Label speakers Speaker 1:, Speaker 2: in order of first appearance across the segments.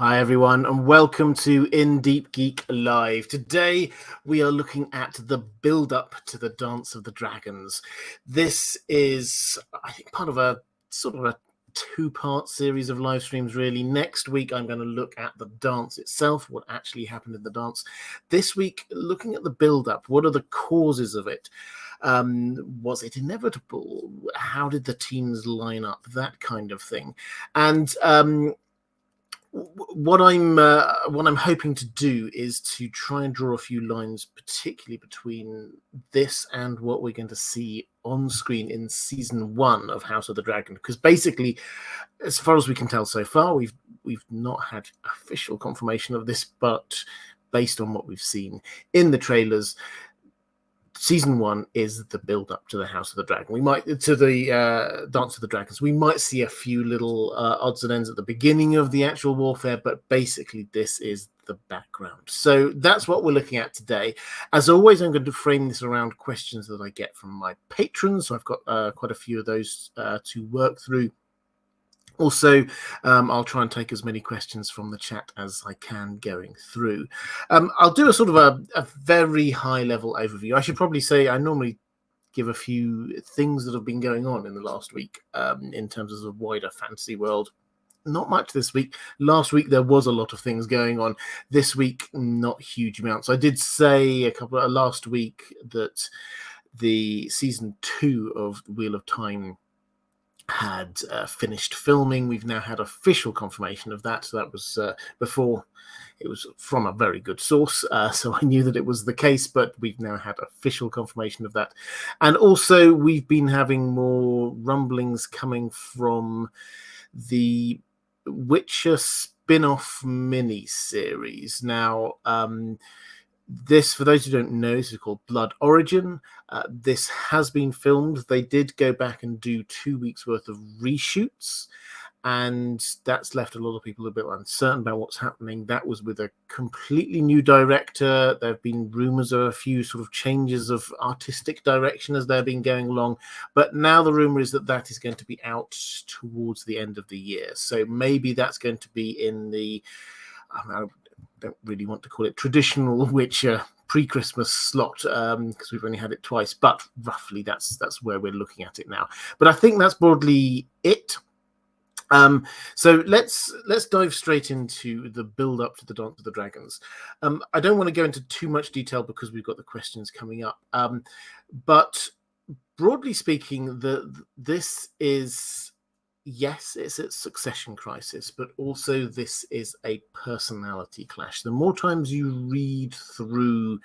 Speaker 1: Hi everyone and welcome to Deep Geek Live. Today we are looking at the build-up to the Dance of the Dragons. This is, I think, part of a sort of a two-part series of live streams really. Next week I'm going to look at the dance itself, what actually happened in the dance. This week, looking at the build-up, what are the causes of it? Was it inevitable? How did the teams line up? That kind of thing. And what I'm hoping to do is to try and draw a few lines, particularly between this and what we're going to see on screen in season 1 of House of the Dragon, because basically, as far as we can tell so far, we've not had official confirmation of this, but based on what we've seen in the trailers, season 1 is the build up to the House of the Dragon. We might to the Dance of the Dragons. We might see a few little odds and ends at the beginning of the actual warfare, but basically this is the background. So that's what we're looking at today. As always, I'm going to frame this around questions that I get from my patrons. So I've got quite a few of those to work through. Also, I'll try and take as many questions from the chat as I can going through. I'll do a sort of a very high-level overview. I should probably say I normally give a few things that have been going on in the last week in terms of the wider fantasy world. Not much this week. Last week there was a lot of things going on. This week, not huge amounts. I did say last week that the season 2 of Wheel of Time had finished filming. We've now had official confirmation of that. So that was before. It was from a very good source, so I knew that it was the case, but we've now had official confirmation of that. And also we've been having more rumblings coming from the Witcher spin-off mini-series. Now, this, for those who don't know, this is called Blood Origin. This has been filmed. They did go back and do 2 weeks worth of reshoots, and that's left a lot of people a bit uncertain about what's happening. That was with a completely new director. There have been rumors of a few sort of changes of artistic direction as they've been going along, but now the rumor is that that is going to be out towards the end of the year. So maybe that's going to be in the, I don't really want to call it traditional Witcher pre-Christmas slot because we've only had it twice, but roughly that's where we're looking at it now. But I think that's broadly it. So let's dive straight into the build up to the Dance of the Dragons. I don't want to go into too much detail because we've got the questions coming up, but broadly speaking, this is, yes, it's a succession crisis, but also this is a personality clash. The more times you read through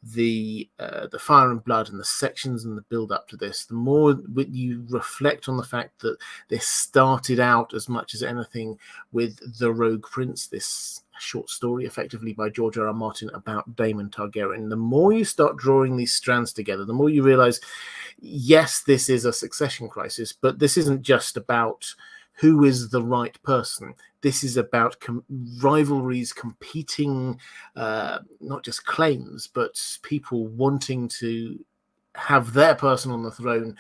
Speaker 1: the Fire and Blood and the sections and the build up to this, the more you reflect on the fact that this started out as much as anything with The Rogue Prince, this short story effectively by George R.R. Martin about Damon Targaryen. The more you start drawing these strands together, the more you realize, yes, this is a succession crisis, but this isn't just about who is the right person. This is about rivalries, competing, not just claims, but people wanting to have their person on the throne,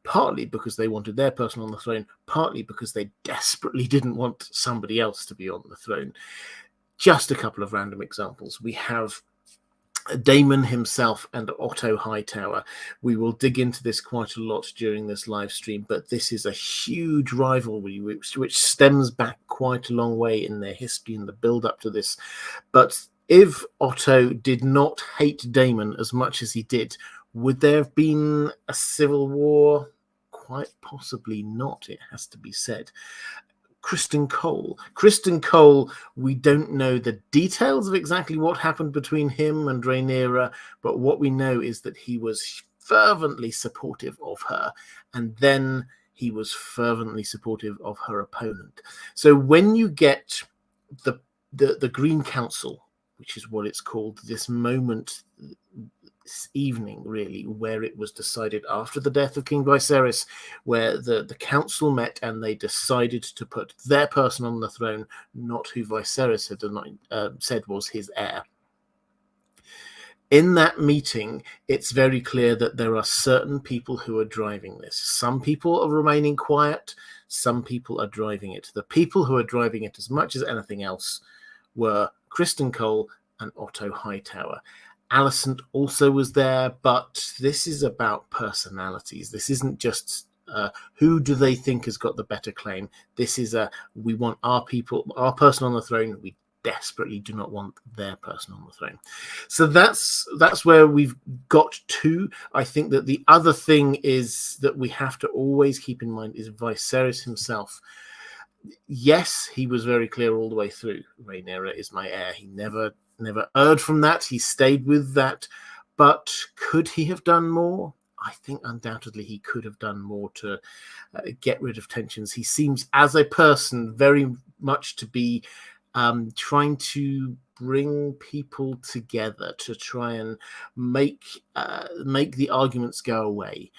Speaker 1: partly because they wanted their person on the throne, partly because they desperately didn't want somebody else to be on the throne. Just a couple of random examples. We have Damon himself and Otto Hightower. We will dig into this quite a lot during this live stream, but this is a huge rivalry which stems back quite a long way in their history and the build up to this. But if Otto did not hate Damon as much as he did, would there have been a civil war? Quite possibly not, it has to be said. Criston Cole, we don't know the details of exactly what happened between him and Rhaenyra, but what we know is that he was fervently supportive of her, and then he was fervently supportive of her opponent. So when you get the Green Council, which is what it's called, this moment, this evening, really, where it was decided after the death of King Viserys, where the council met and they decided to put their person on the throne, not who Viserys had said was his heir. in that meeting, it's very clear that there are certain people who are driving this. Some people are remaining quiet. Some people are driving it. The people who are driving it as much as anything else were Criston Cole and Otto Hightower. Alicent also was there, but this is about personalities. This isn't just who do they think has got the better claim. This is we want our people, our person on the throne. We desperately do not want their person on the throne. So that's where we've got to. I think that the other thing is that we have to always keep in mind is Viserys himself. Yes, he was very clear all the way through. Rhaenyra is my heir. He never erred from that. He stayed with that. But could he have done more? I think undoubtedly he could have done more to get rid of tensions. He seems, as a person, very much to be trying to bring people together to try and make the arguments go away.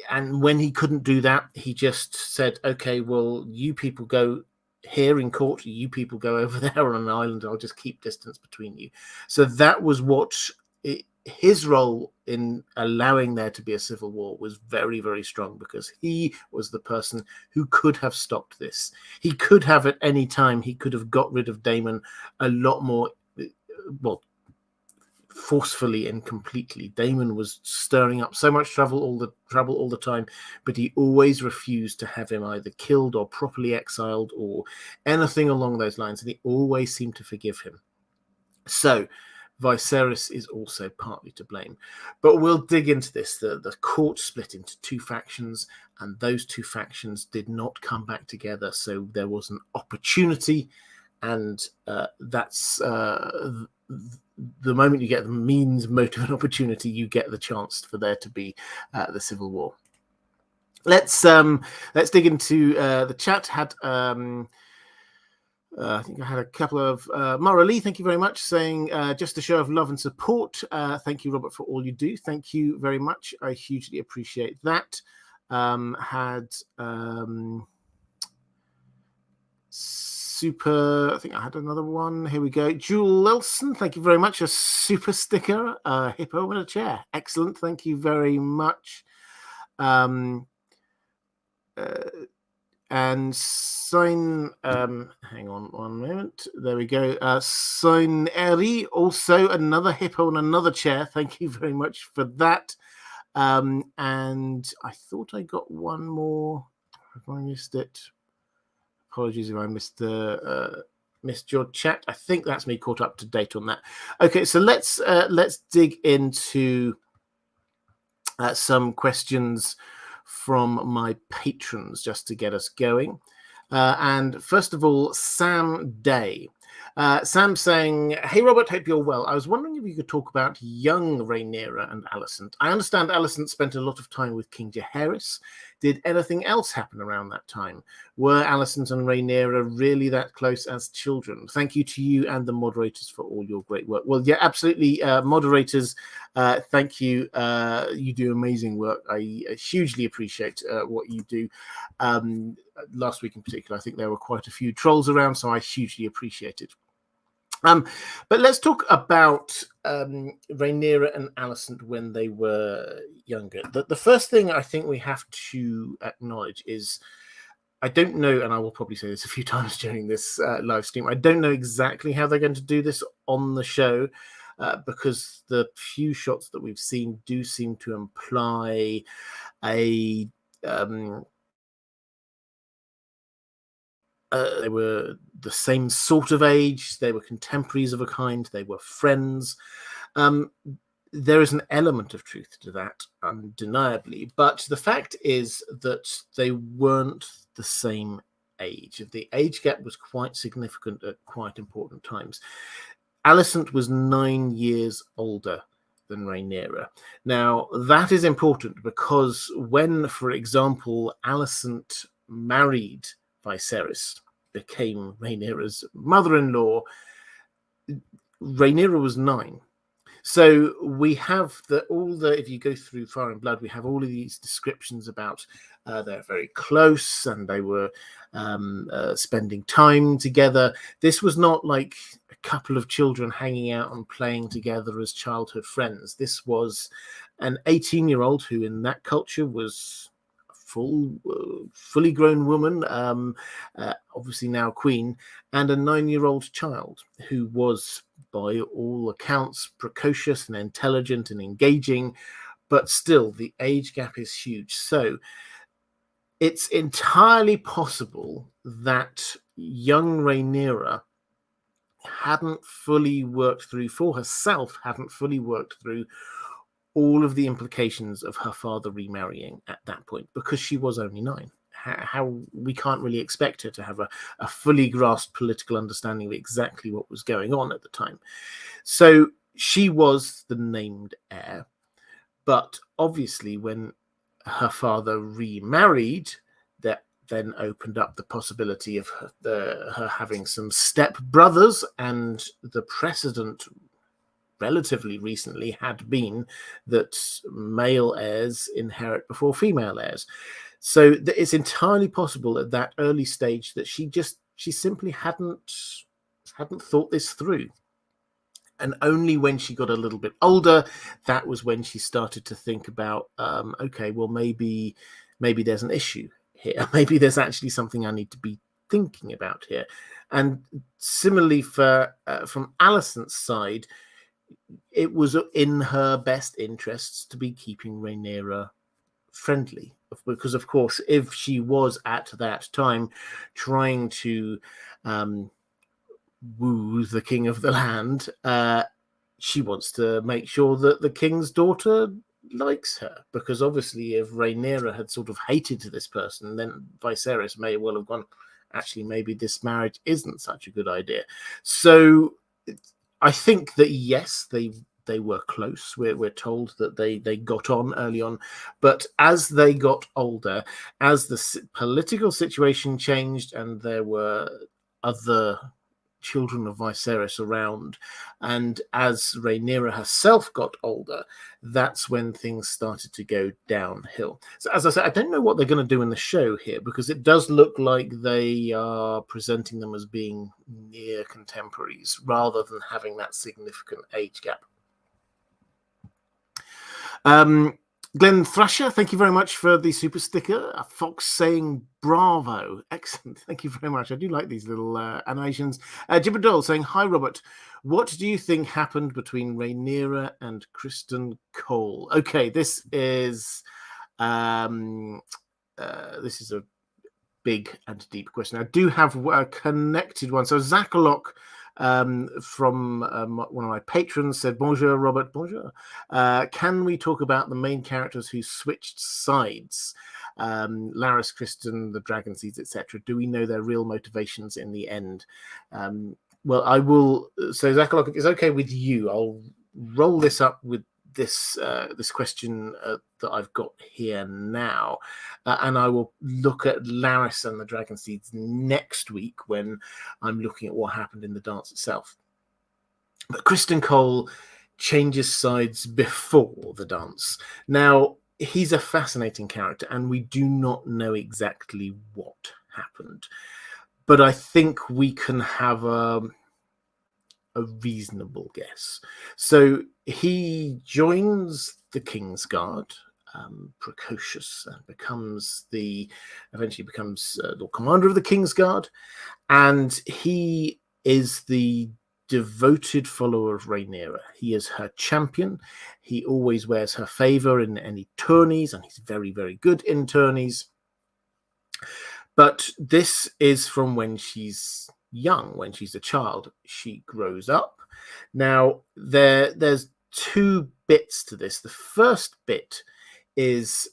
Speaker 1: And when he couldn't do that, he just said, okay, well, you people go here in court, you people go over there on an island, I'll just keep distance between you. So that was what his role in allowing there to be a civil war was very, very strong, because he was the person who could have stopped this. He could have at any time, he could have got rid of Damon a lot more, well, forcefully and completely. Damon was stirring up so much trouble all the time, but he always refused to have him either killed or properly exiled or anything along those lines, and he always seemed to forgive him. So Viserys is also partly to blame. But we'll dig into this. The court split into two factions, and those two factions did not come back together, so there was an opportunity, and that's the moment you get the means, motive, and opportunity, you get the chance for there to be the civil war. Let's dig into the chat. Had I think I had a couple of Mara Lee, thank you very much, saying just a show of love and support. Thank you, Robert, for all you do. Thank you very much. I hugely appreciate that. Super, I think I had another one. Here we go. Jewel Wilson, thank you very much. A super sticker, hippo in a chair. Excellent. Thank you very much. And sign, hang on one moment. There we go. Sign Eri, also another hippo on another chair. Thank you very much for that. And I thought I got one more. Have I missed it? Apologies if I missed your chat. I think that's me caught up to date on that. Okay, so let's dig into some questions from my patrons just to get us going. And first of all, Sam Day. Sam saying, hey, Robert, hope you're well. I was wondering if you could talk about young Rhaenyra and Alicent. I understand Alicent spent a lot of time with King Jaehaerys. Did anything else happen around that time? Were Alicent and Rhaenyra really that close as children? Thank you to you and the moderators for all your great work. Well, yeah, absolutely. Moderators, thank you. You do amazing work. I hugely appreciate what you do. Last week in particular, I think there were quite a few trolls around, so I hugely appreciate it. But let's talk about Rhaenyra and Alicent when they were younger. The first thing I think we have to acknowledge is, I don't know, and I will probably say this a few times during this live stream, I don't know exactly how they're going to do this on the show, because the few shots that we've seen do seem to imply a... they were the same sort of age, they were contemporaries of a kind, they were friends. There is an element of truth to that, undeniably, but the fact is that they weren't the same age. The age gap was quite significant at quite important times. Alicent was 9 years older than Rhaenyra. Now, that is important because when, for example, Alicent married Viserys, became Rhaenyra's mother-in-law, Rhaenyra was 9. So we have if you go through Fire and Blood, we have all of these descriptions about They're very close, and they were spending time together. This was not like a couple of children hanging out and playing together as childhood friends. This was an 18-year-old who in that culture was fully grown woman, obviously now queen, and a 9-year-old child who was, by all accounts, precocious and intelligent and engaging, but still the age gap is huge. So it's entirely possible that young Rhaenyra hadn't fully worked through all of the implications of her father remarrying at that point, because she was only 9. How we can't really expect her to have a fully grasped political understanding of exactly what was going on at the time. So she was the named heir, but obviously when her father remarried, that then opened up the possibility of her having some step brothers, and the precedent relatively recently had been that male heirs inherit before female heirs. So it's entirely possible at that early stage that she simply hadn't thought this through. And only when she got a little bit older, that was when she started to think about, okay, well, maybe there's an issue here. Maybe there's actually something I need to be thinking about here. And similarly from Alicent's side, it was in her best interests to be keeping Rhaenyra friendly, because of course if she was at that time trying to woo the king of the land, she wants to make sure that the king's daughter likes her, because obviously if Rhaenyra had sort of hated this person, then Viserys may well have gone, actually maybe this marriage isn't such a good idea. So I think that yes, they were close. We're told that they got on early on, but as they got older, as the political situation changed and there were other children of Viserys around, and as Rhaenyra herself got older, that's when things started to go downhill. So as I said, I don't know what they're going to do in the show here, because it does look like they are presenting them as being near contemporaries rather than having that significant age gap. Glenn Thrasher, thank you very much for the super sticker. A fox saying bravo. Excellent. Thank you very much. I do like these little animations. Jibber Doll saying, hi, Robert. What do you think happened between Rhaenyra and Criston Cole? Okay, this is a big and deep question. I do have a connected one. So Zachalok from one of my patrons said, bonjour, Robert, bonjour. Can we talk about the main characters who switched sides? Larys, Criston, the Dragon Seeds, etc. Do we know their real motivations in the end? Well, I will. So Zachalok, if it's okay with you, I'll roll this up with this question that I've got here now, and I will look at Larys and the Dragon Seeds next week when I'm looking at what happened in the dance itself. But Criston Cole changes sides before the dance. Now, he's a fascinating character, and we do not know exactly what happened, but I think we can have a reasonable guess. So he joins the Kingsguard, precocious, and eventually becomes Lord Commander of the Kingsguard, and he is the devoted follower of Rhaenyra. He is her champion. He always wears her favor in any tourneys, and he's very, very good in tourneys. But this is from when she's young, when she's a child. She grows up. Now, there's two bits to this. The first bit is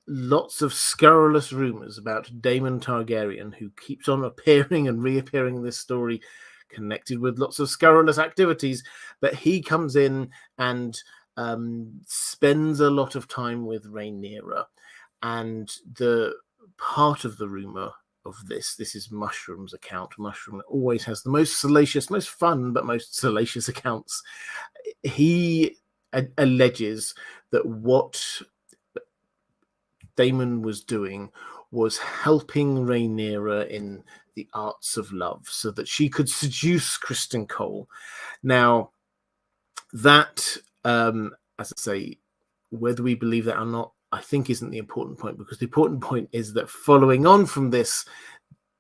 Speaker 1: lots of scurrilous rumors about Damon Targaryen, who keeps on appearing and reappearing in this story, connected with lots of scurrilous activities. But he comes in and spends a lot of time with Rhaenyra. And the part of the rumor of this is Mushroom's account. Mushroom always has the most salacious, most fun, but most salacious accounts. He alleges that what Damon was doing was helping Rhaenyra in the arts of love so that she could seduce Criston Cole. Now, that, as I say, whether we believe that or not, I think isn't the important point, because the important point is that following on from this,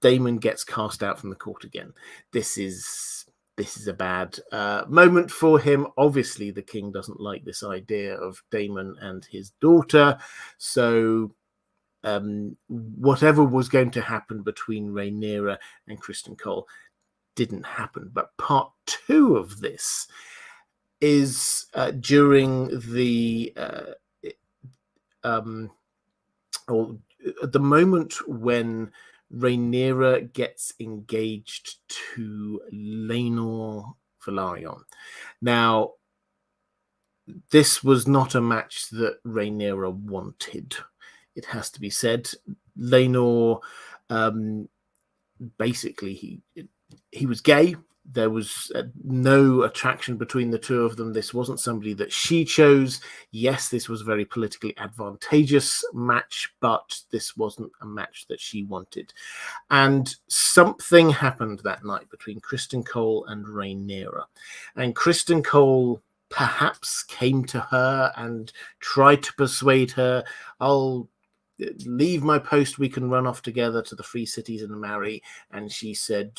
Speaker 1: Damon gets cast out from the court again. This is a bad moment for him. Obviously, the king doesn't like this idea of Damon and his daughter. So whatever was going to happen between Rhaenyra and Criston Cole didn't happen. But part 2 of this is during the or at the moment when Rhaenyra gets engaged to Laenor Velaryon. Now, this was not a match that Rhaenyra wanted. It has to be said. Laenor, basically, he was gay. There was no attraction between the two of them. This wasn't somebody that she chose. Yes, this was a very politically advantageous match, but this wasn't a match that she wanted. And something happened that night between Criston Cole and Rhaenyra. And Criston Cole perhaps came to her and tried to persuade her, I'll leave my post, we can run off together to the Free Cities and marry. And she said,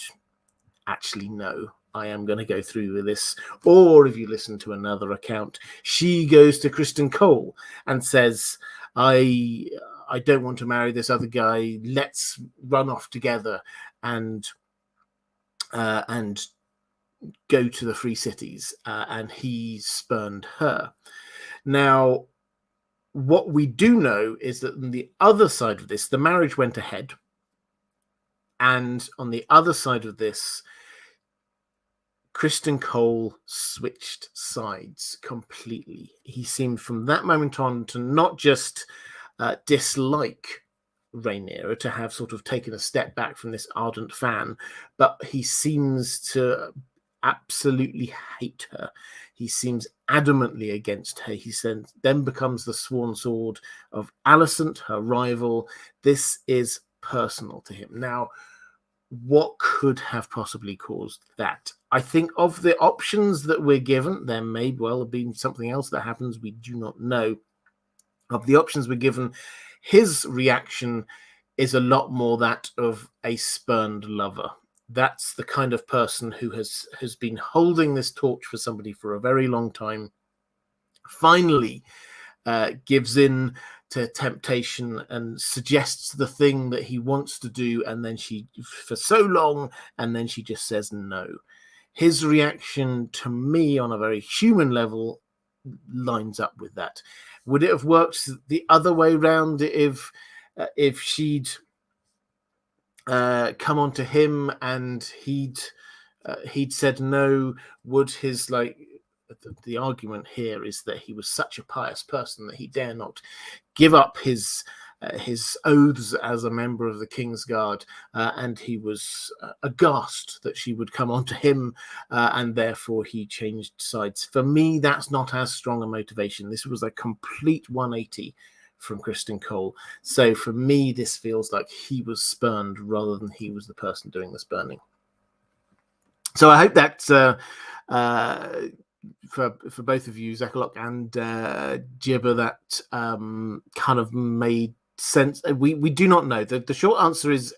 Speaker 1: actually, no, I am going to go through with this. Or if you listen to another account, she goes to Criston Cole and says, I don't want to marry this other guy. Let's run off together and go to the Free Cities. And he spurned her. Now, what we do know is that on the other side of this, the marriage went ahead. And on the other side of this, Criston Cole switched sides completely. He seemed from that moment on to not just dislike Rhaenyra, to have sort of taken a step back from this ardent fan, but he seems to absolutely hate her. He seems adamantly against her. He then becomes the sworn sword of Alicent, her rival. This is personal to him. Now, what could have possibly caused that? I think of the options that we're given, there may well have been something else that happens. We do not know. Of the options we're given, his reaction is a lot more that of a spurned lover. That's the kind of person who has been holding this torch for somebody for a very long time, finally gives in to temptation and suggests the thing that he wants to do, and then she, for so long, and then she just says no. His reaction to me on a very human level lines up with that. Would it have worked the other way around if she'd come on to him and he'd said no? Would his, like, the argument here is that he was such a pious person that he dare not give up his oaths as a member of the King's Guard, and he was aghast that she would come on to him, and therefore he changed sides. For me, that's not as strong a motivation. This was a complete 180 from Criston Cole. So for me, this feels like he was spurned rather than he was the person doing the spurning. So I hope that's for both of you, Zekalok and Gibber, that kind of made sense. We do not know. The short answer is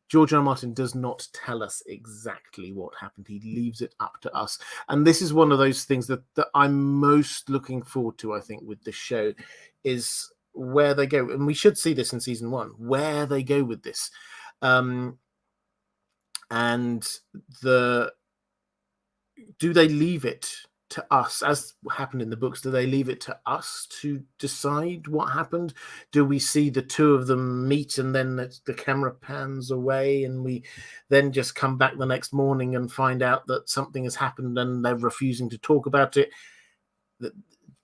Speaker 1: George R. R. Martin does not tell us exactly what happened. He leaves it up to us. And this is one of those things that I'm most looking forward to, I think, with this show, is where they go. And we should see this in season 1, where they go with this. And do they leave it to us, as happened in the books? Do they leave it to us to decide what happened? Do we see the two of them meet and then the camera pans away and we then just come back the next morning and find out that something has happened and they're refusing to talk about it?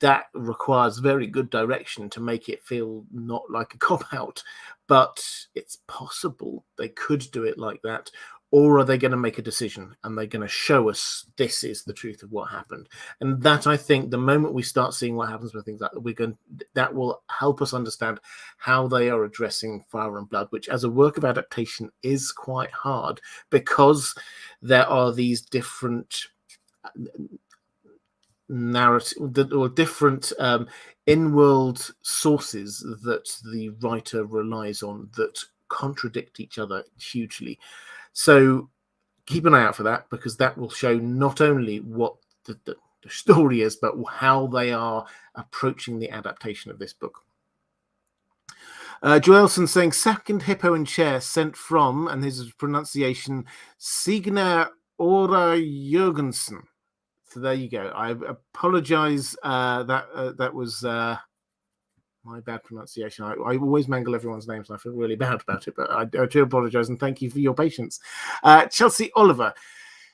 Speaker 1: That requires very good direction to make it feel not like a cop-out, but it's possible they could do it like that. or are they going to make a decision and they're going to show us this is the truth of what happened? And that, I think, the moment we start seeing what happens with things like that, that will help us understand how they are addressing Fire and Blood, which as a work of adaptation is quite hard because there are these different narrative or different in-world sources that the writer relies on that contradict each other hugely. So keep an eye out for that, because that will show not only what the story is, but how they are approaching the adaptation of this book. Joelson saying, second hippo in chair sent from, and his pronunciation, Signer Ora Jurgensen. So there you go. I apologize. That was my bad pronunciation. I always mangle everyone's names, and I feel really bad about it, but I do apologize, and thank you for your patience. Chelsea Oliver,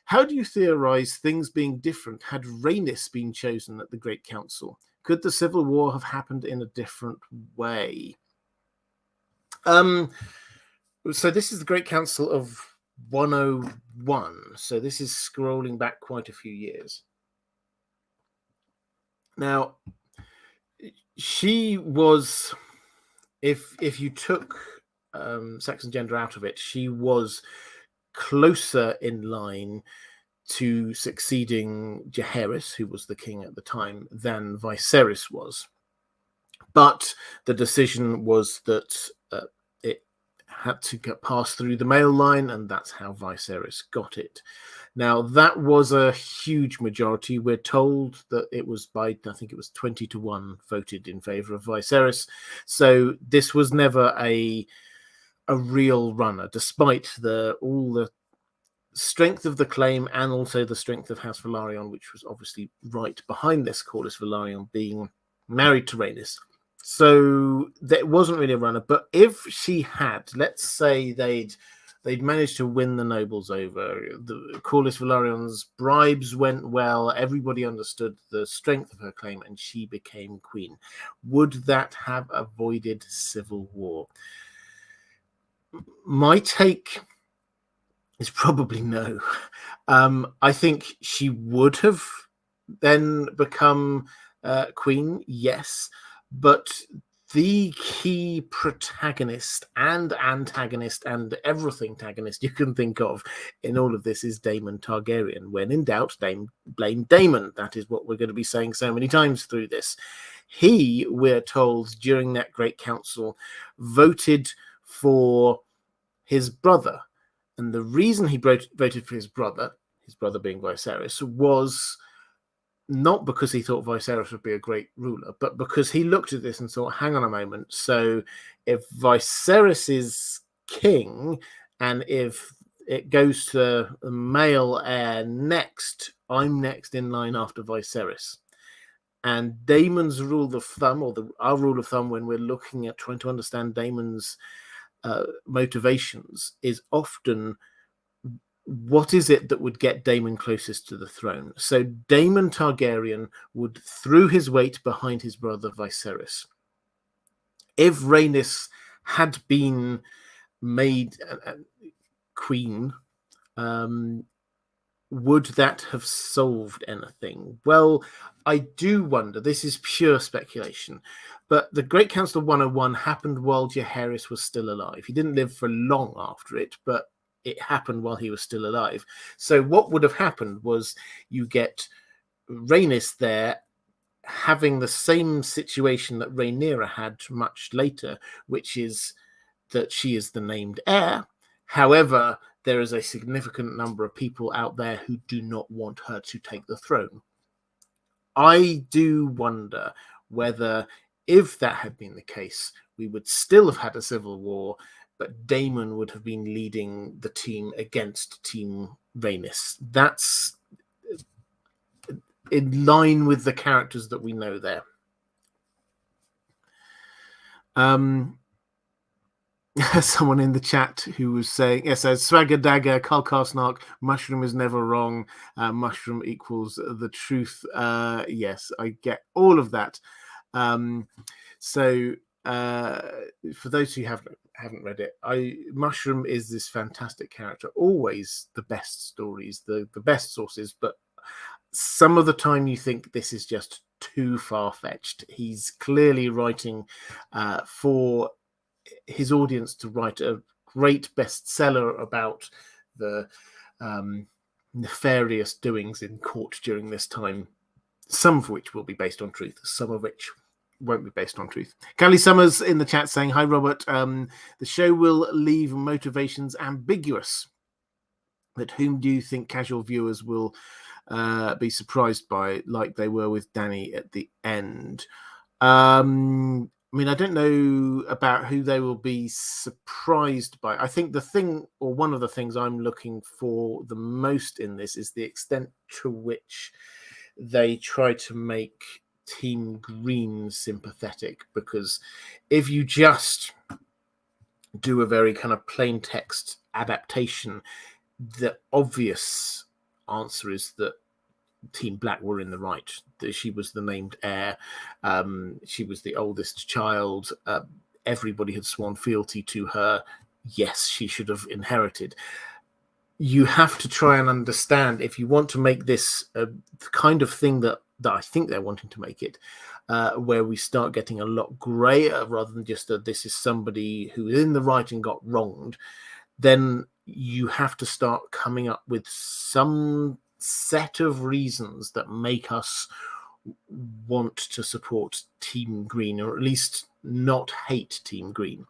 Speaker 1: how do you theorize things being different had Rhaenys been chosen at the Great Council? Could the Civil War have happened in a different way? So this is the Great Council of 101. So this is scrolling back quite a few years. Now, she was, if you took sex and gender out of it, she was closer in line to succeeding Jaehaerys, who was the king at the time, than Viserys was. But the decision was that it had to pass through the male line, and that's how Viserys got it. Now, that was a huge majority. We're told that it was by, I think it was 20-1 voted in favor of Viserys. So this was never a real runner, despite all the strength of the claim and also the strength of House Velaryon, which was obviously right behind this, Corlys Velaryon being married to Rhaenys. So that wasn't really a runner. But if she had, let's say they'd managed to win the nobles over, the Corlys Velaryon's bribes went well, everybody understood the strength of her claim, and she became queen, would that have avoided civil war? My take is probably no. I think she would have then become queen, yes, but the key protagonist and antagonist and everything antagonist you can think of in all of this is Damon Targaryen. When in doubt, blame Damon. That is what we're going to be saying so many times through this. He, we're told, during that Great Council, voted for his brother. And the reason he voted for his brother being Viserys, was not because he thought Viserys would be a great ruler, but because he looked at this and thought, hang on a moment, so if Viserys is king, and if it goes to the male heir next, I'm next in line after Viserys. And Damon's rule of thumb, or our rule of thumb when we're looking at trying to understand Damon's motivations, is often what is it that would get Damon closest to the throne? So Damon Targaryen would throw his weight behind his brother Viserys. If Rhaenys had been made queen, would that have solved anything? Well, I do wonder. This is pure speculation. But the Great Council of 101 happened while Jaehaerys was still alive. He didn't live for long after it, but it happened while he was still alive. So what would have happened was you get Rhaenys there having the same situation that Rhaenyra had much later, which is that she is the named heir. However, there is a significant number of people out there who do not want her to take the throne. I do wonder whether, if that had been the case, we would still have had a civil war, but Damon would have been leading the team against Team Rhaenys. That's in line with the characters that we know there. Someone in the chat who was saying, yes, Swagger Dagger, Carl Karsnark, mushroom is never wrong. Mushroom equals the truth. Yes, I get all of that. So for those who haven't read it, Mushroom is this fantastic character. Always the best stories, the best sources, but some of the time you think this is just too far-fetched. He's clearly writing for his audience to write a great bestseller about the nefarious doings in court during this time, some of which will be based on truth, some of which won't be based on truth. Callie Summers in the chat saying, hi, Robert. The show will leave motivations ambiguous. But whom do you think casual viewers will be surprised by, like they were with Dany at the end? I mean, I don't know about who they will be surprised by. I think the thing, or one of the things I'm looking for the most in this, is the extent to which they try to make Team Green sympathetic. Because if you just do a very kind of plain text adaptation, the obvious answer is that Team Black were in the right. She was the named heir. She was the oldest child. Everybody had sworn fealty to her. Yes, she should have inherited. You have to try and understand, if you want to make this the kind of thing that I think they're wanting to make it, where we start getting a lot grayer rather than just that this is somebody who is in the right and got wronged, then you have to start coming up with some set of reasons that make us want to support Team Green, or at least not hate Team Green.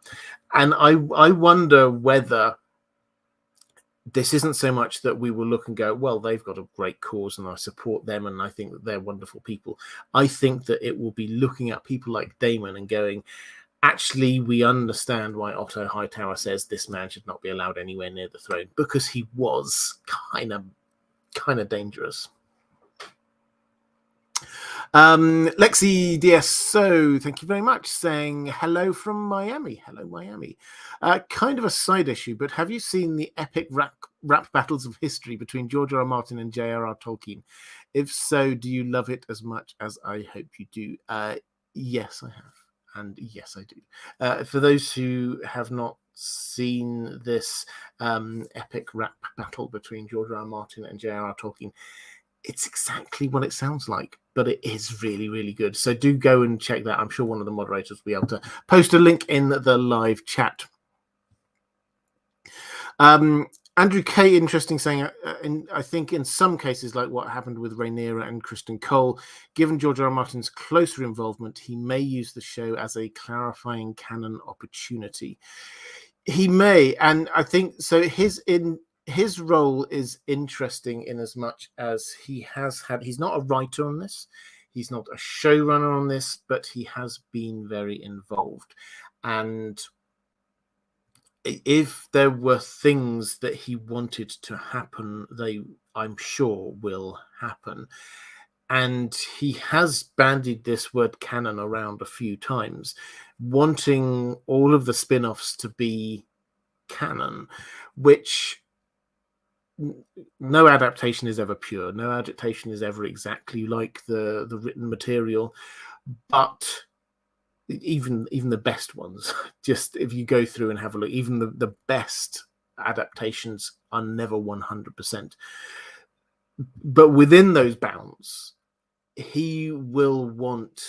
Speaker 1: And I wonder whether this isn't so much that we will look and go, well, they've got a great cause and I support them and I think that they're wonderful people. I think that it will be looking at people like Damon and going, actually, we understand why Otto Hightower says this man should not be allowed anywhere near the throne, because he was kind of dangerous. Lexi DSO, thank you very much, saying hello from Miami. Hello, Miami. Kind of a side issue, but have you seen the epic rap battles of history between George R. R. Martin and J.R.R. Tolkien? If so, do you love it as much as I hope you do? Yes, I have. And yes, I do. For those who have not seen this epic rap battle between George R. R. Martin and J.R.R. Tolkien, it's exactly what it sounds like, but it is really, really good. So do go and check that. I'm sure one of the moderators will be able to post a link in the live chat. Andrew K, interesting, saying, I think in some cases, like what happened with Rhaenyra and Criston Cole, given George R. R. Martin's closer involvement, he may use the show as a clarifying canon opportunity. He may, and I think so. His role is interesting in as much as he's not a writer on this, he's not a showrunner on this, but he has been very involved. And if there were things that he wanted to happen, I'm sure will happen. And he has bandied this word canon around a few times, wanting all of the spin-offs to be canon, which no adaptation is ever pure. No adaptation is ever exactly like the written material. But even the best ones, just if you go through and have a look, even the best adaptations are never 100%. But within those bounds, he will want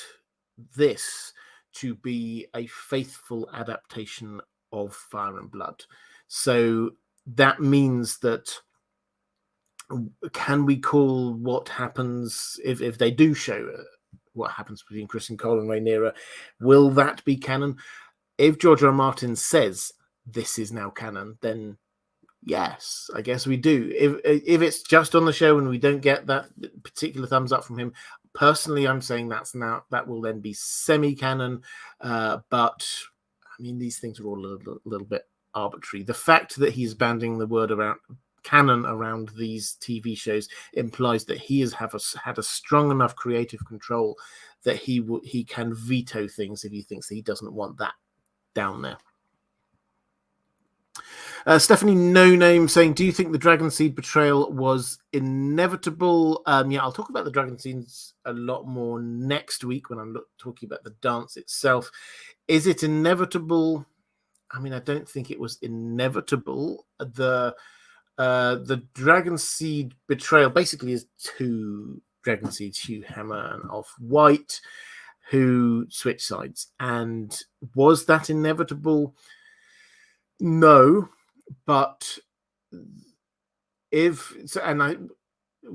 Speaker 1: this to be a faithful adaptation of Fire and Blood. So that means that, can we call what happens if they do show what happens between Criston Cole and Rhaenyra, will that be canon? If George R. R. Martin says this is now canon, then yes, I guess we do. If it's just on the show and we don't get that particular thumbs up from him, personally, I'm saying that will then be semi-canon. But I mean, these things are all a little bit arbitrary. The fact that he's banding the word around canon around these TV shows implies that he has had a strong enough creative control that he can veto things if he thinks that he doesn't want that down there. Stephanie No Name saying, do you think the Dragon Seed betrayal was inevitable? Yeah, I'll talk about the Dragon Seeds a lot more next week when I'm talking about the dance itself. Is it inevitable? I mean, I don't think it was inevitable. The Dragon Seed betrayal basically is two Dragon Seeds, Hugh Hammer and Ulf White, who switch sides. And was that inevitable? No, but when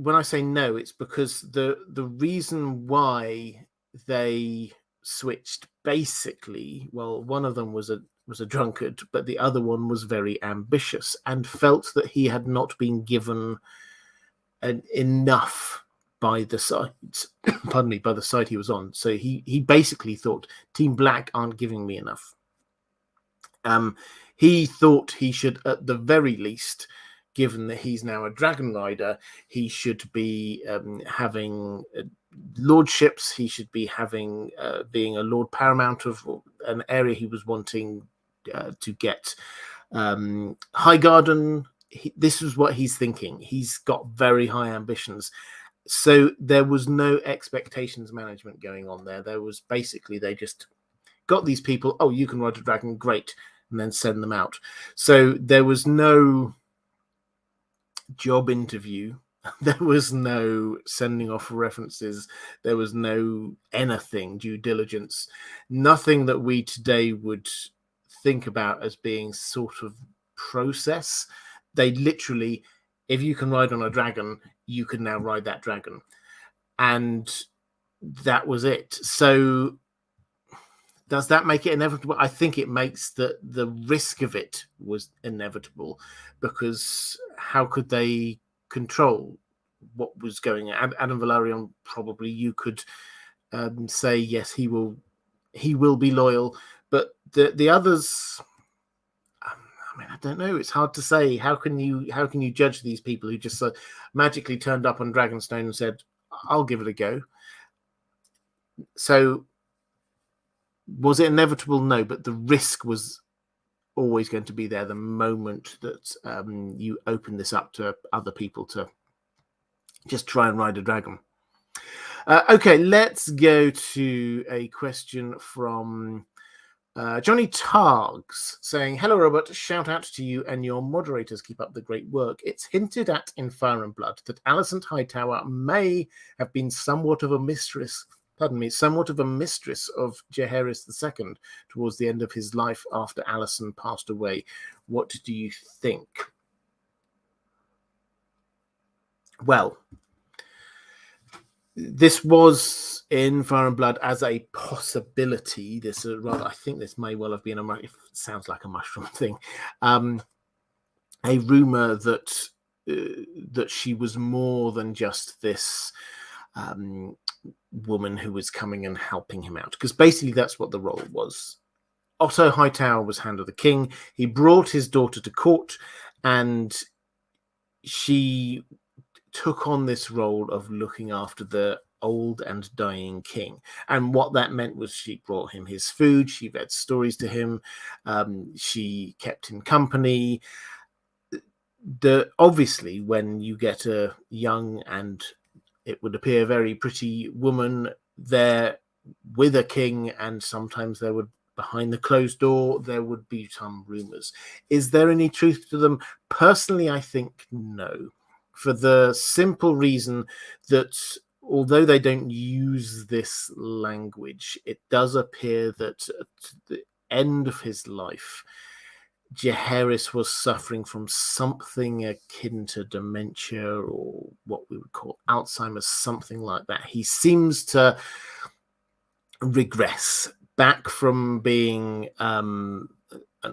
Speaker 1: I say no, it's because the reason why they switched basically, well, one of them was a drunkard, but the other one was very ambitious and felt that he had not been given enough by the sides, pardon me, by the side he was on. So he basically thought, Team Black aren't giving me enough. He thought he should, at the very least, given that he's now a dragon rider, he should be having lordships. He should be having being a Lord Paramount of an area he was wanting to get. Highgarden, this is what he's thinking. He's got very high ambitions. So there was no expectations management going on there. There was basically, they just got these people, oh, you can ride a dragon, great, and then send them out. So there was no job interview. There was no sending off references. There was no anything, due diligence, nothing that we today would think about as being sort of process. They literally, if you can ride on a dragon, you can now ride that dragon. And that was it. So does that make it inevitable? I think it makes the risk of it was inevitable, because how could they control what was going on? Adam Valerian, probably you could say, yes, he will be loyal, but the others, I mean, I don't know. It's hard to say. How can you judge these people who just magically turned up on Dragonstone and said, I'll give it a go? So was it inevitable? No, but the risk was always going to be there the moment that you open this up to other people to just try and ride a dragon. Okay, let's go to a question from Johnny Targs saying, hello, Robert. Shout out to you and your moderators. Keep up the great work. It's hinted at in Fire and Blood that Alicent Hightower may have been somewhat of a mistress of Jaehaerys II towards the end of his life after Alicent passed away. What do you think? Well, this was in Fire and Blood as a possibility. I think this may well have been it sounds like a mushroom thing. A rumor that she was more than just this woman who was coming and helping him out, because basically that's what the role was. Otto Hightower was Hand of the King. He brought his daughter to court, and she took on this role of looking after the old and dying king. And what that meant was she brought him his food, she read stories to him, she kept him company. Obviously, when you get a young and it would appear very pretty woman there with a king, and sometimes there would, behind the closed door, there would be some rumors. Is there any truth to them? Personally, I think no, for the simple reason that although they don't use this language, it does appear that at the end of his life, Jaehaerys was suffering from something akin to dementia, or what we would call Alzheimer's, something like that. He seems to regress back from being an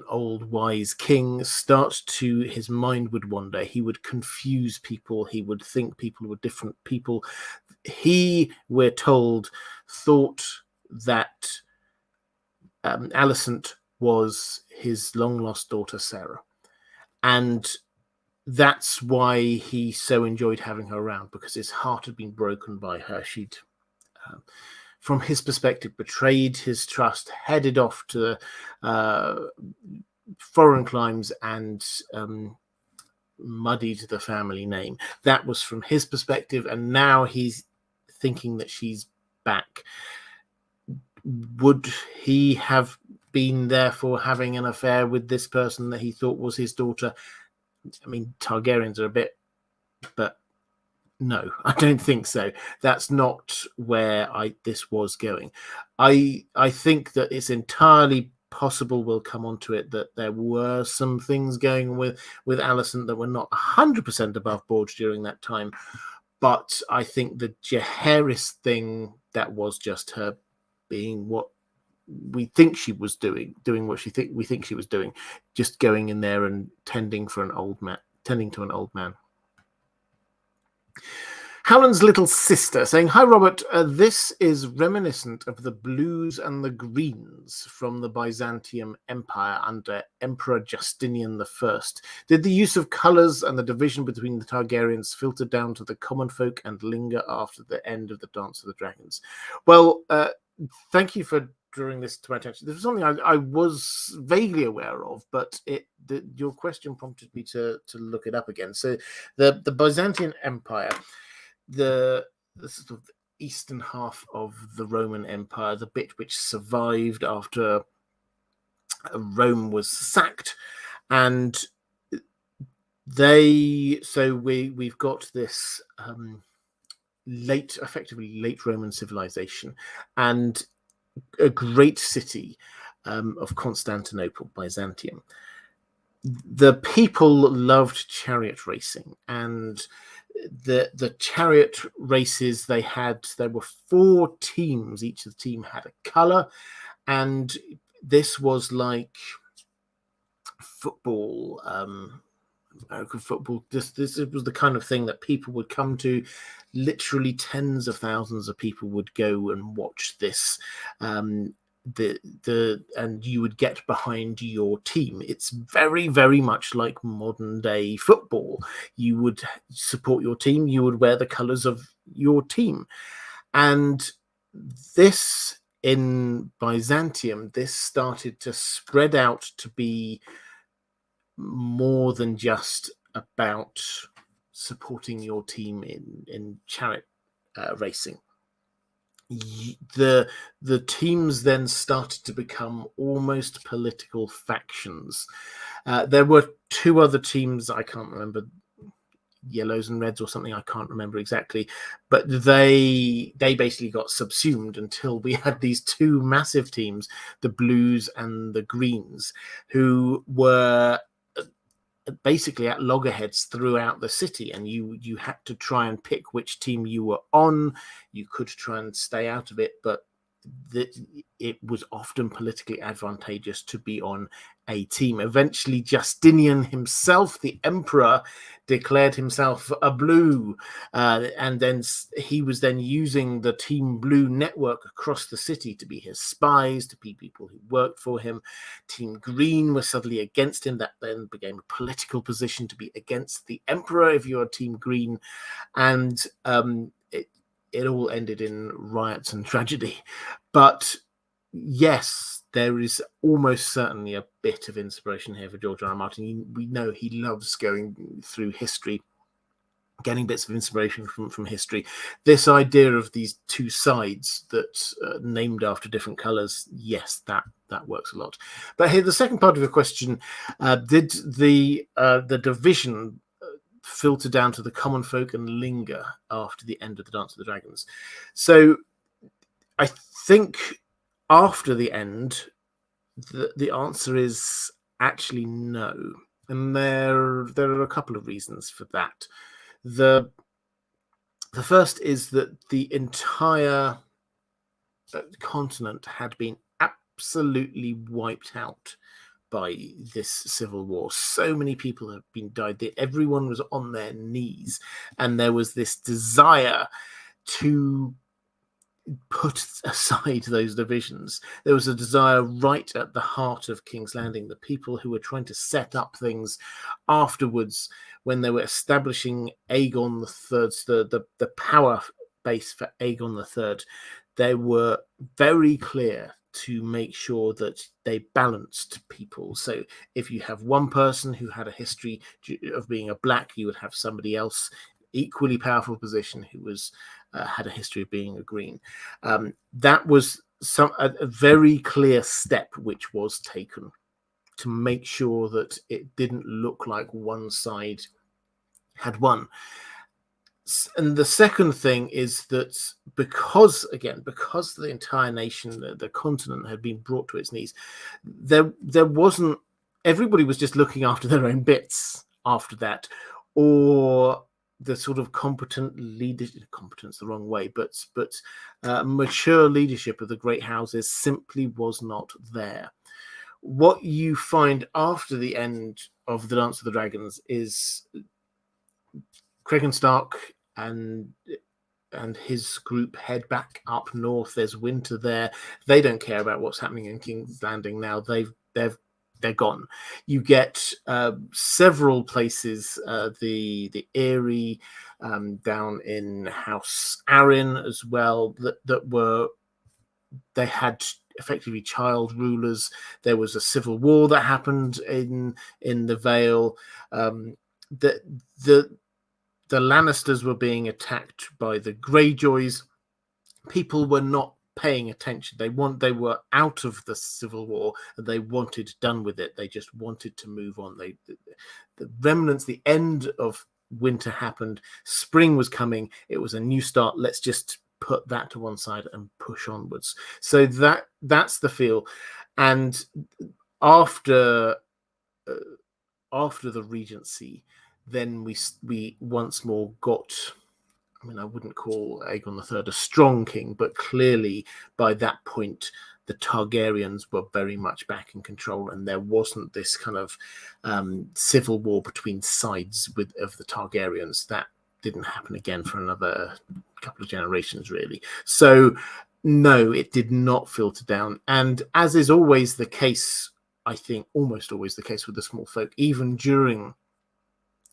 Speaker 1: old wise king. His mind would wander. He would confuse people. He would think people were different people. He, we're told, thought that Alicent was his long-lost daughter, Sarah. And that's why he so enjoyed having her around, because his heart had been broken by her. She'd, from his perspective, betrayed his trust, headed off to foreign climes and muddied the family name. That was from his perspective, and now he's thinking that she's back. Would he have been therefore having an affair with this person that he thought was his daughter? I mean, Targaryens are a bit, but no, I don't think so. That's not where this was going. I think that it's entirely possible, we'll come on to it, that there were some things going with Alicent that were not 100% above board during that time. But I think the Jaehaerys thing, that was just her being what we think she was doing what we think she was doing, just going in there and tending to an old man. Howland's little sister saying, "Hi Robert, this is reminiscent of the blues and the greens from the Byzantium Empire under Emperor Justinian I. Did the use of colours and the division between the Targaryens filter down to the common folk and linger after the end of the Dance of the Dragons?" Well, thank you for drawing this to my attention. This was something I was vaguely aware of, but your question prompted me to look it up again. So the Byzantine Empire, the sort of eastern half of the Roman Empire, the bit which survived after Rome was sacked, and we've got this effectively late Roman civilization, and a great city of Constantinople, Byzantium. The people loved chariot racing, and the chariot races there were 4 teams. Each of the team had a color, and this was like football, American football. This was the kind of thing that people would come to. Literally tens of thousands of people would go and watch this. And you would get behind your team. It's very, very much like modern day football. You would support your team. You would wear the colors of your team. And this, in Byzantium, this started to spread out to be more than just about supporting your team in chariot racing. The teams then started to become almost political factions. There were 2 other teams, I can't remember, yellows and reds or something, I can't remember exactly, but they basically got subsumed until we had these 2 massive teams, the blues and the greens, who were basically at loggerheads throughout the city, and you had to try and pick which team you were on. You could try and stay out of it, but it was often politically advantageous to be on a team. Eventually, Justinian himself, the emperor, declared himself a blue, and then he was then using the Team Blue network across the city to be his spies, to be people who worked for him. Team Green was suddenly against him. That then became a political position to be against the emperor if you're Team Green, and it all ended in riots and tragedy. But yes, there is almost certainly a bit of inspiration here for George R. R. Martin. We know he loves going through history, getting bits of inspiration from history. This idea of these 2 sides that named after different colors, yes, that works a lot. But here, the second part of the question, did the division filter down to the common folk and linger after the end of the Dance of the Dragons? So I think after the end, the answer is actually no. And there are a couple of reasons for that. The first is that the entire continent had been absolutely wiped out by this civil war. So many people have been died. Everyone was on their knees, and there was this desire to put aside those divisions. There was a desire right at the heart of King's Landing. The people who were trying to set up things afterwards, when they were establishing Aegon the power base for Aegon III, they were very clear to make sure that they balanced people. So if you have one person who had a history of being a black, you would have somebody else equally powerful position who was had a history of being a green. That was a very clear step which was taken to make sure that it didn't look like one side had won. And the second thing is that because the entire nation, the continent, had been brought to its knees, there wasn't, everybody was just looking after their own bits after that, or the sort of competent leadership, competence the wrong way, but mature leadership of the great houses simply was not there. What you find after the end of the Dance of the Dragons is Criston Stark and his group head back up north. There's winter there. They don't care about what's happening in King's Landing now. They're gone. You get several places, the Eyrie, down in House Arryn as well, they had effectively child rulers. There was a civil war that happened in the Vale. The Lannisters were being attacked by the Greyjoys. People were not paying attention. They were out of the civil war and they wanted done with it. They just wanted to move on. The remnants, the end of winter happened. Spring was coming. It was a new start. Let's just put that to one side and push onwards. So that's the feel. And after the Regency, then we once more got, I mean, I wouldn't call Aegon III a strong king, but clearly by that point, the Targaryens were very much back in control, and there wasn't this kind of civil war between sides of the Targaryens. That didn't happen again for another couple of generations, really. So, no, it did not filter down. And as is always the case, I think almost always the case with the small folk, even during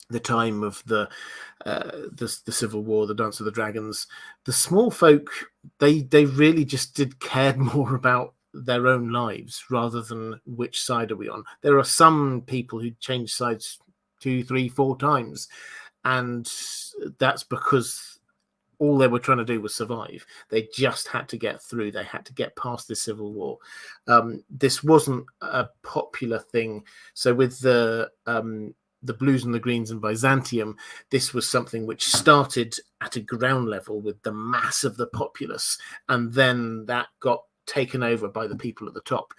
Speaker 1: the time of the Civil War, the Dance of the Dragons, the small folk, they really just cared more about their own lives rather than which side are we on. There are some people who change sides 2, 3, 4 times, and that's because all they were trying to do was survive. They just had to get through. They had to get past the Civil War. This wasn't a popular thing. So with the Blues and the Greens and Byzantium, this was something which started at a ground level with the mass of the populace, and then that got taken over by the people at the top.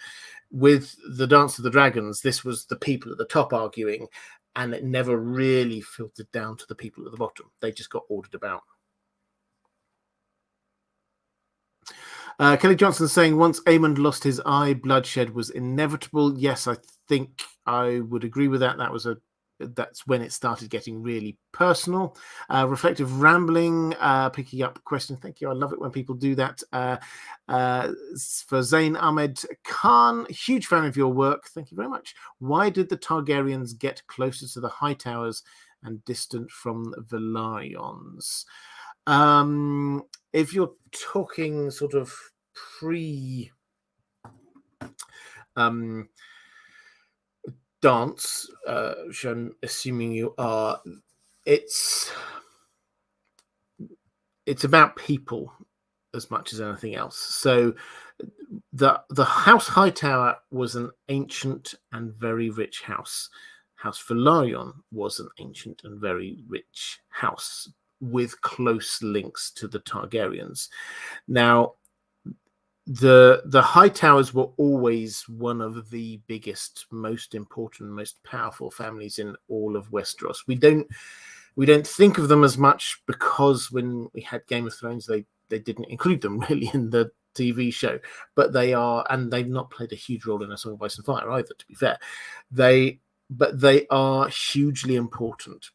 Speaker 1: With the Dance of the Dragons, this was the people at the top arguing, and it never really filtered down to the people at the bottom. They just got ordered about. Kelly Johnson saying, once Aemond lost his eye, bloodshed was inevitable. Yes, I think I would agree with that. That's when it started getting really personal. Reflective rambling, picking up question. Thank you. I love it when people do that. For Zain Ahmed Khan, huge fan of your work. Thank you very much. Why did the Targaryens get closer to the High Towers and distant from the Velaryons? If you're talking sort of dance, which I'm assuming you are, it's about people as much as anything else. So the House Hightower was an ancient and very rich house. House Velaryon was an ancient and very rich house with close links to the Targaryens. Now, the High Towers were always one of the biggest, most important, most powerful families in all of Westeros. We don't think of them as much because when we had Game of Thrones, they didn't include them really in the TV show, but they are, and they've not played a huge role in A Song of Ice and Fire either, to be fair. But they are hugely important.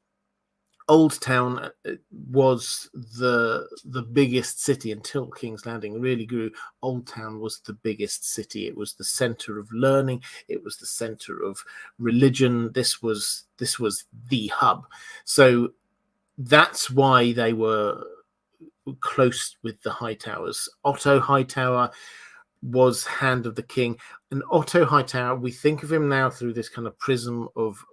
Speaker 1: Old Town was the biggest city until King's Landing really grew. Old Town was the biggest city. It was the center of learning. It was the center of religion. This was the hub. So that's why they were close with the High Towers. Otto Hightower was Hand of the King. And Otto Hightower, we think of him now through this kind of prism of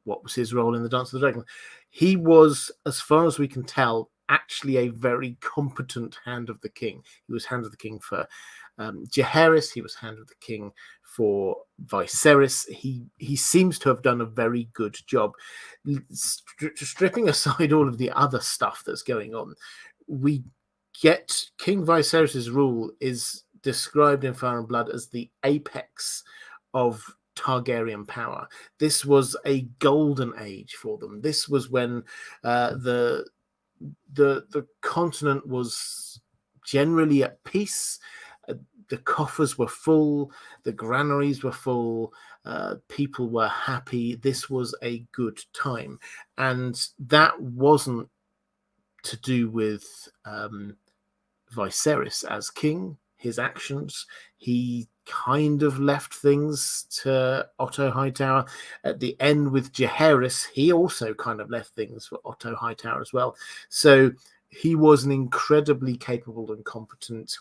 Speaker 1: what was his role in the Dance of the Dragon. He was, as far as we can tell, actually a very competent Hand of the King. He was Hand of the King for Jaehaerys. He was Hand of the King for Viserys. He seems to have done a very good job. Stripping aside all of the other stuff that's going on, we get King Viserys' rule is described in Fire and Blood as the apex of Targaryen power. This was a golden age for them. This was when the continent was generally at peace. The coffers were full, the granaries were full, people were happy. This was a good time. And that wasn't to do with Viserys as king, his actions. He kind of left things to Otto Hightower. At the end with Jaehaerys, he also kind of left things for Otto Hightower as well. So he was an incredibly capable and competent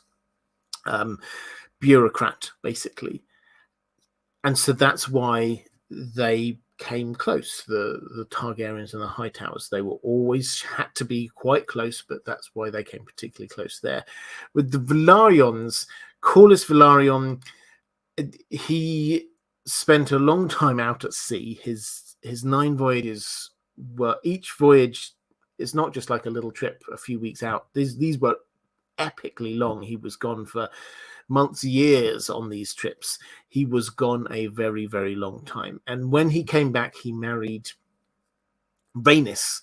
Speaker 1: bureaucrat, basically. And so that's why they came close, the Targaryens and the Hightowers. They were always had to be quite close, but that's why they came particularly close there. With the Velaryons, Corlys Velaryon, he spent a long time out at sea. His 9 voyages were, each voyage is not just like a little trip a few weeks out. These were epically long. He was gone for months, years on these trips. He was gone a very, very long time. And when he came back, he married Rhaenys,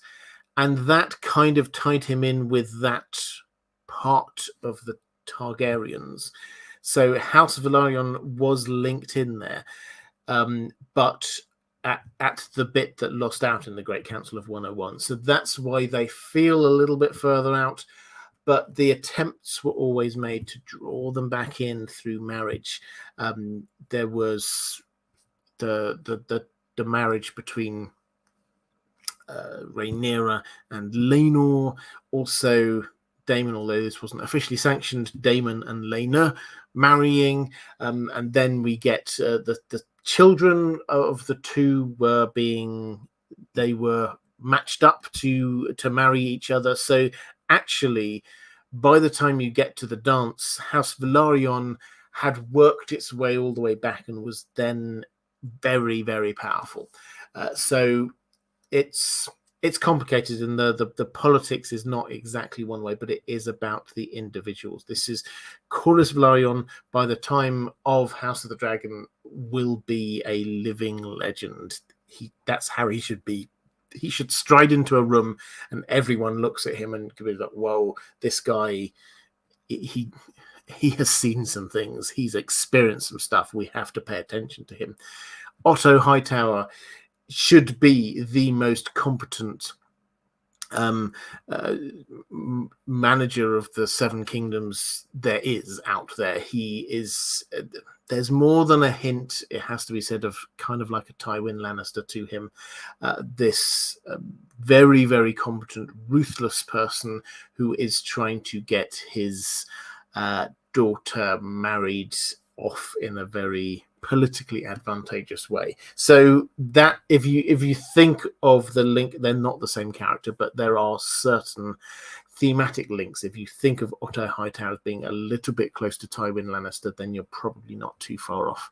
Speaker 1: and that kind of tied him in with that part of the Targaryens. So House Velaryon was linked in there, but at the bit that lost out in the Great Council of 101. So that's why they feel a little bit further out. But the attempts were always made to draw them back in through marriage. There was the marriage between Rhaenyra and Laenor. Also, Damon, although this wasn't officially sanctioned, Damon and Laenor marrying. And then we get the children of the two they were matched up to marry each other. So actually, by the time you get to the dance, House Velaryon had worked its way all the way back and was then very, very powerful. So it's complicated, and the politics is not exactly one way, but it is about the individuals. This is Corlys Velaryon, by the time of House of the Dragon, will be a living legend. That's how he should be. He should stride into a room and everyone looks at him and could be like, whoa, this guy, he has seen some things. He's experienced some stuff. We have to pay attention to him. Otto Hightower should be the most competent manager of the 7 kingdoms there is out there. He is... there's more than a hint, it has to be said, of kind of like a Tywin Lannister to him. This very, very competent, ruthless person who is trying to get his daughter married off in a very politically advantageous way. So that if you think of the link, they're not the same character, but there are certain thematic links. If you think of Otto Hightower as being a little bit close to Tywin Lannister, then you're probably not too far off.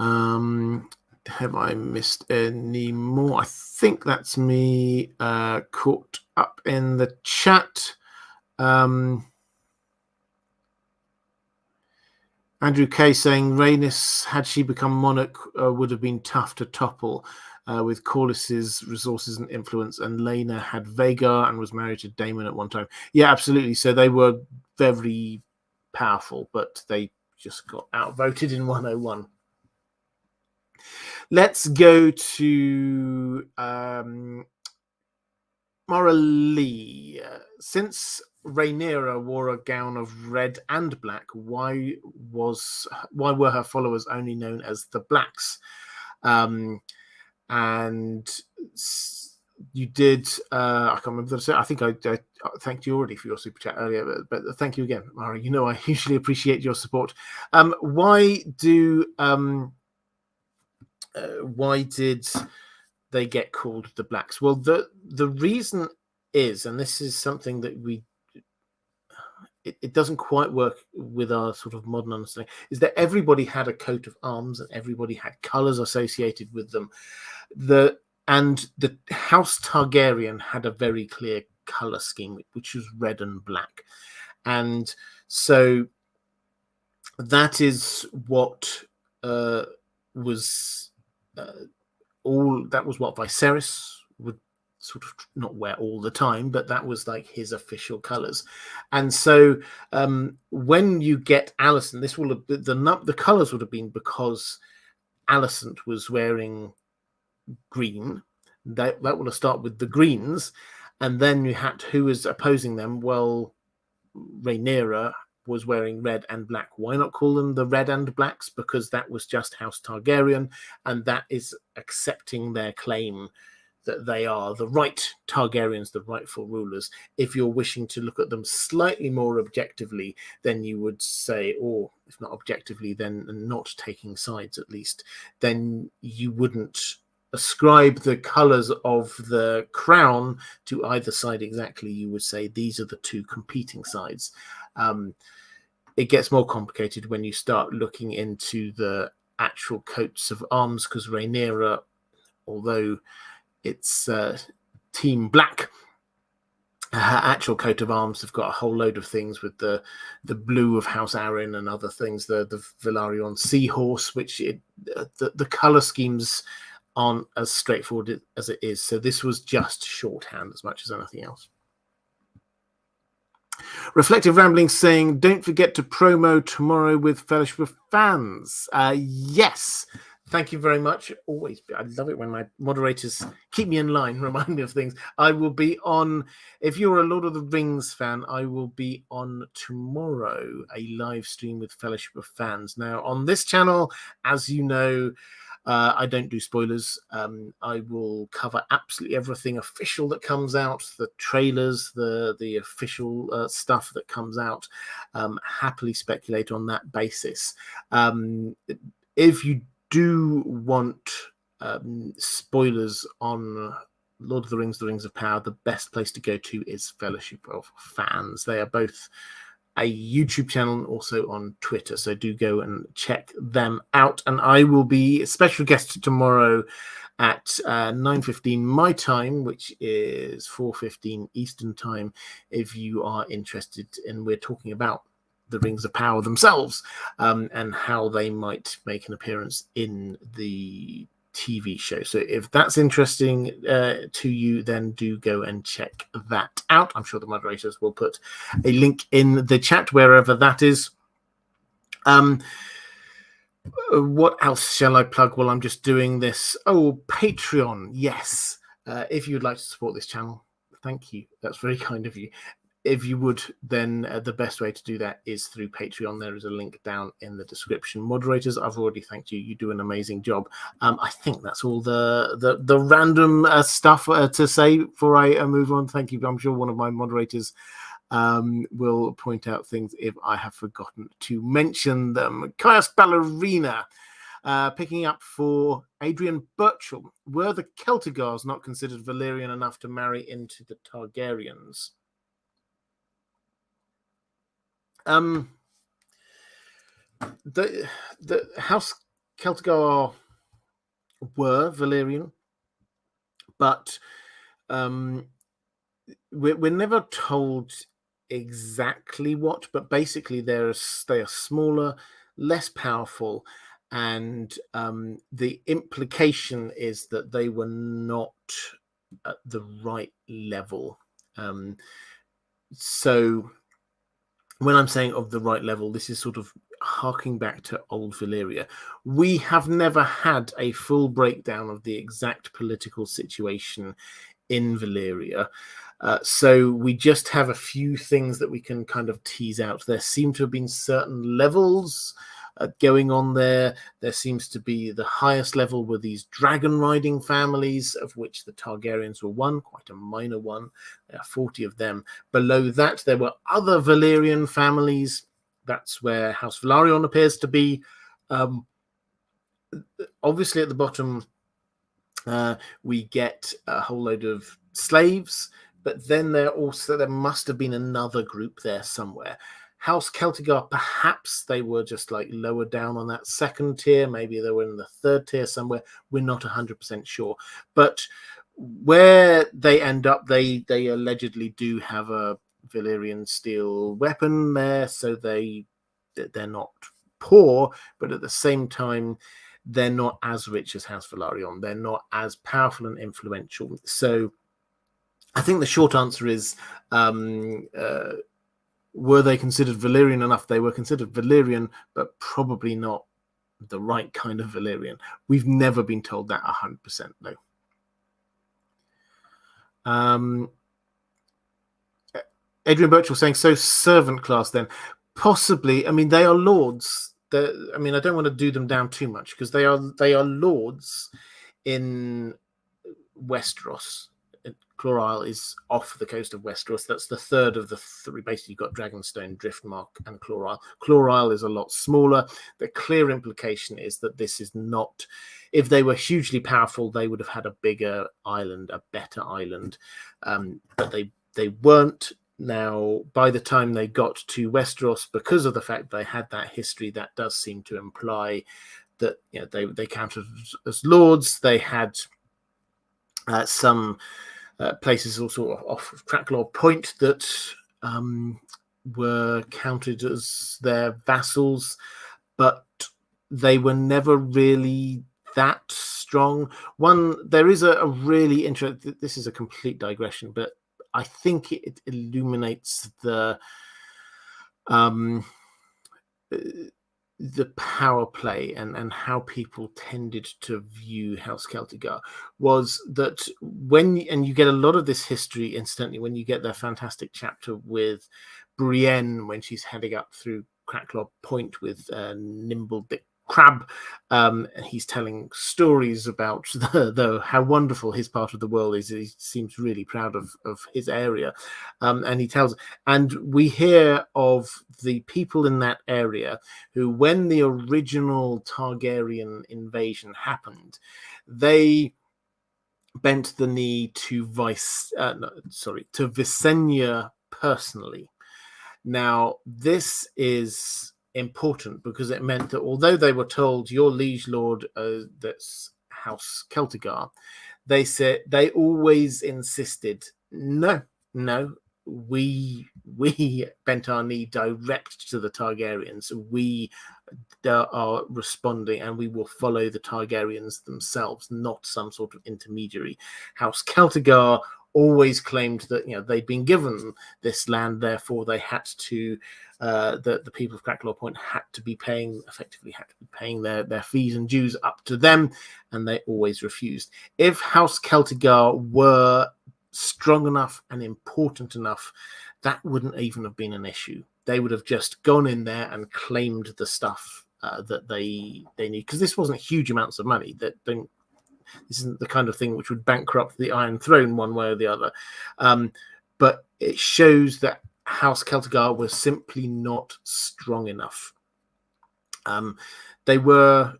Speaker 1: Have I missed any more? I think that's me caught up in the chat. Andrew Kay saying Rhaenys, had she become monarch, would have been tough to topple with Corlys's resources and influence, and Laenor had Vhagar and was married to Damon at one time. Yeah, absolutely. So they were very powerful, but they just got outvoted in 101. Let's go to Mara Lee. Since Rhaenyra wore a gown of red and black, why were her followers only known as the Blacks? And You did. I can't remember. I think I thanked you already for your super chat earlier, but thank you again, Mara. You know I hugely appreciate your support. Why did they get called the Blacks? Well, the reason is, and this is something that it doesn't quite work with our sort of modern understanding, is that everybody had a coat of arms and everybody had colours associated with them. The House Targaryen had a very clear colour scheme, which was red and black. And so that is what was what Viserys would sort of not wear all the time, but that was like his official colours. And so when you get Alicent, this will have the colours would have been because Alicent was wearing green. That will have started with the greens, and then you had who was opposing them. Well, Rhaenyra was wearing red and black. Why not call them the Red and Blacks? Because that was just House Targaryen, and that is accepting their claim that they are the right Targaryens, the rightful rulers. If you're wishing to look at them slightly more objectively, then you would say, or if not objectively, then not taking sides at least, then you wouldn't ascribe the colours of the crown to either side exactly. You would say these are the two competing sides. It gets more complicated when you start looking into the actual coats of arms, because Rhaenyra, although it's Team Black, her actual coat of arms have got a whole load of things with the blue of House Arryn and other things, the Velaryon seahorse, which the colour schemes aren't as straightforward as it is. So this was just shorthand as much as anything else. Reflective Rambling saying, don't forget to promo tomorrow with Fellowship of Fans. Yes, thank you very much. Always, I love it when my moderators keep me in line, remind me of things. I will be on, if you're a Lord of the Rings fan, I will be on tomorrow, a live stream with Fellowship of Fans. Now, on this channel, as you know, I don't do spoilers. I will cover absolutely everything official that comes out, the trailers, the official stuff that comes out. Happily speculate on that basis. If you do want spoilers on Lord of the Rings of Power, the best place to go to is Fellowship of Fans. They are both a YouTube channel and also on Twitter, so do go and check them out. And I will be a special guest tomorrow at 9:15 my time, which is 4:15 Eastern time, if you are interested. And we're talking about the Rings of Power themselves, and how they might make an appearance in the TV show. So if that's interesting to you, then do go and check that out. I'm sure the moderators will put a link in the chat wherever that is. What else shall I plug while I'm just doing this? Oh, Patreon. Yes. If you'd like to support this channel, thank you. That's very kind of you. If you would, then the best way to do that is through Patreon. There is a link down in the description. Moderators, I've already thanked you. You do an amazing job. I think that's all the random stuff to say before I move on. Thank you. I'm sure one of my moderators will point out things if I have forgotten to mention them. Caius Ballerina, picking up for Adrian Birchall. Were the Celtigars not considered Valyrian enough to marry into the Targaryens? The House Celtigar were Valyrian, but we're never told exactly what. But basically, they are smaller, less powerful, and the implication is that they were not at the right level. So when I'm saying of the right level, this is sort of harking back to old Valyria. We have never had a full breakdown of the exact political situation in Valyria. So we just have a few things that we can kind of tease out. There seem to have been certain levels going on there. There seems to be the highest level were these dragon riding families, of which the Targaryens were one, quite a minor one. There are 40 of them. Below that, there were other Valyrian families. That's where House Velaryon appears to be. Obviously, at the bottom, we get a whole load of slaves, but then there must have been another group there somewhere. House Celtigar, perhaps they were just like lower down on that second tier. Maybe they were in the third tier somewhere. We're not 100% sure. But where they end up, they allegedly do have a Valyrian steel weapon there, so they're not poor, but at the same time, they're not as rich as House Velaryon. They're not as powerful and influential. So I think the short answer is, were they considered Valyrian enough? They were considered Valyrian, but probably not the right kind of Valyrian. We've never been told that 100%, though. Adrian Birchall saying, so servant class then. Possibly. I mean, they are lords. I don't want to do them down too much, because they are lords in Westeros. Chloral is off the coast of Westeros. That's the third of the three. Basically, you've got Dragonstone, Driftmark, and Chloral. Chloral is a lot smaller. The clear implication is that this is not... If they were hugely powerful, they would have had a bigger island, a better island. But they weren't. Now, by the time they got to Westeros, because of the fact they had that history, that does seem to imply that they counted as lords. They had some... places also off of Cracklaw Point that were counted as their vassals, but they were never really that strong. There is a really interesting... This is a complete digression, but I think it illuminates the power play and how people tended to view House Celtigar, was that and you get a lot of this history incidentally when you get their fantastic chapter with Brienne when she's heading up through Cracklaw Point with Nimble Dick Crab, and he's telling stories about how wonderful his part of the world is. He seems really proud of his area, and he tells, and we hear of the people in that area who, when the original Targaryen invasion happened, they bent the knee to Visenya personally. Now, this is important because it meant that although they were told your liege lord, that's House Celtigar, they always insisted, no, we bent our knee direct to the Targaryens. We are responding, and we will follow the Targaryens themselves, not some sort of intermediary. House Celtigar always claimed that they'd been given this land, therefore they had to the people of Cracklaw Point had to be paying their fees and dues up to them, and they always refused. If House Celtigar were strong enough and important enough, that wouldn't even have been an issue. They would have just gone in there and claimed the stuff that they need, because this wasn't huge amounts of money. This isn't the kind of thing which would bankrupt the Iron Throne one way or the other. But it shows that House Celtigar was simply not strong enough. They were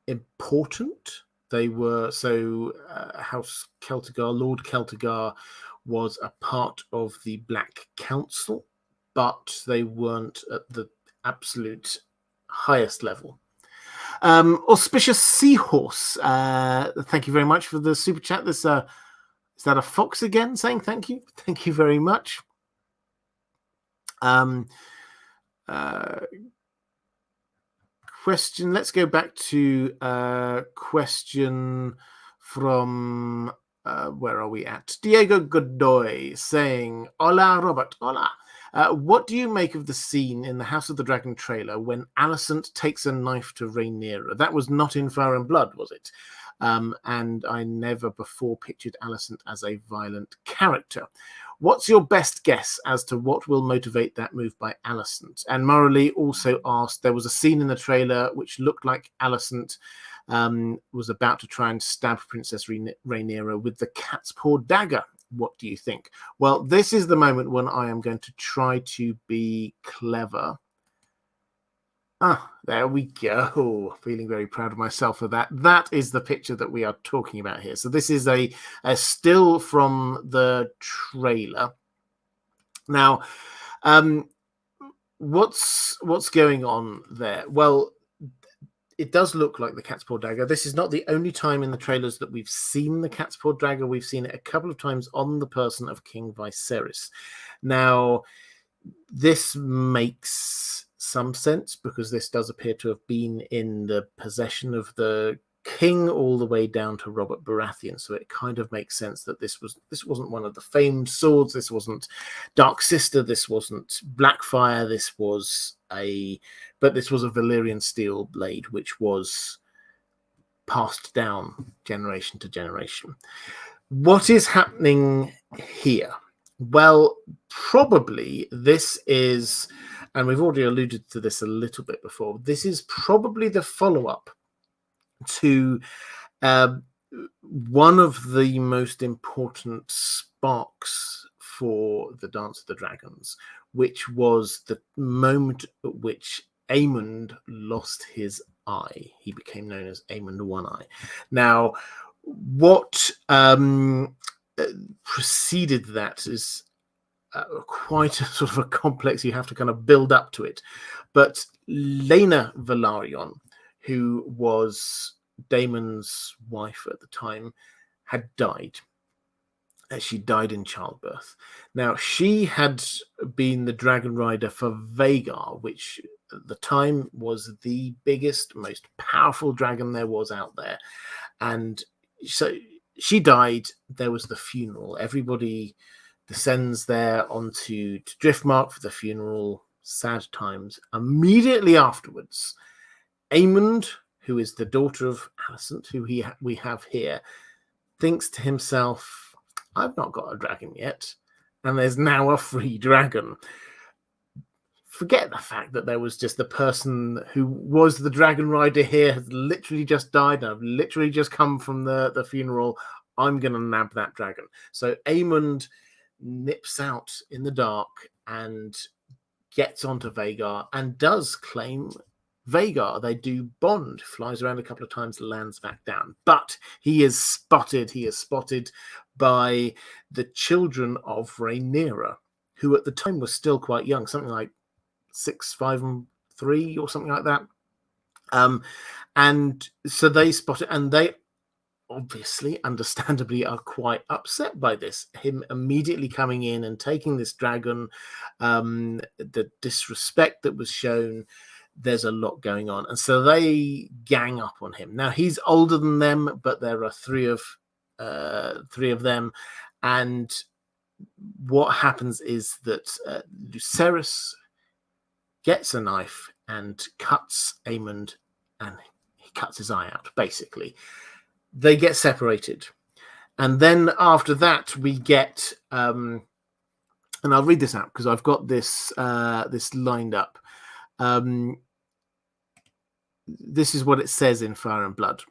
Speaker 1: important. House Celtigar, Lord Celtigar, was a part of the Black Council, but they weren't at the absolute highest level. Auspicious Seahorse, thank you very much for the super chat. Is that a fox again saying thank you? Thank you very much. Question. Let's go back to a question from where are we at? Diego Godoy saying, "Hola, Robert. Hola. What do you make of the scene in the House of the Dragon trailer when Alicent takes a knife to Rhaenyra? That was not in Fire and Blood, was it? And I never before pictured Alicent as a violent character. What's your best guess as to what will motivate that move by Alicent? And Morley also asked, there was a scene in the trailer which looked like Alicent was about to try and stab Princess Rhaenyra with the cat's paw dagger. What do you think? Well, this is the moment when I am going to try to be clever. Ah, there we go. Feeling very proud of myself for that. That is the picture that we are talking about here. So this is a still from the trailer. Now, what's going on there? Well, it does look like the cat's paw dagger. This is not the only time in the trailers that we've seen the cat's paw dagger. We've seen it a couple of times on the person of King Viserys. Now, this makes some sense because this does appear to have been in the possession of the king all the way down to Robert Baratheon. So it kind of makes sense that this wasn't one of the famed swords. This wasn't Dark Sister. This wasn't Blackfire. This was a Valyrian steel blade, which was passed down generation to generation. What is happening here? Well, probably this is, and we've already alluded to this a little bit before, this is probably the follow-up to one of the most important sparks for the Dance of the Dragons, which was the moment at which Aemond lost his eye. He became known as Aemond One Eye. Now, what preceded that is quite a sort of a complex, you have to kind of build up to it. But Rhaenyra Velaryon, who was Damon's wife at the time, had died. She died in childbirth. Now, she had been the dragon rider for Vhagar, which at the time was the biggest, most powerful dragon there was out there. And so she died. There was the funeral. Everybody descends there onto Driftmark for the funeral. Sad times. Immediately afterwards, Aemond, who is the daughter of Alicent, who we have here, thinks to himself, I've not got a dragon yet, and there's now a free dragon. Forget the fact that there was just the person who was the dragon rider here has literally just died. I've literally just come from the funeral. I'm going to nab that dragon. So Aemond nips out in the dark and gets onto Vhagar and does claim Vhagar. They do bond, flies around a couple of times, lands back down. But he is spotted. He is spotted by the children of Rhaenyra, who at the time was still quite young, something like 6, 5, and 3 or something like that. And so they spot it, and they obviously, understandably, are quite upset by this. Him immediately coming in and taking this dragon, the disrespect that was shown. There's a lot going on, and so they gang up on him. Now he's older than them, but there are three of them, and what happens is that Lucerys gets a knife and cuts Aemond, and he cuts his eye out, basically. They get separated. And then after that, we get, and I'll read this out because I've got this lined up. This is what it says in Fire and Blood.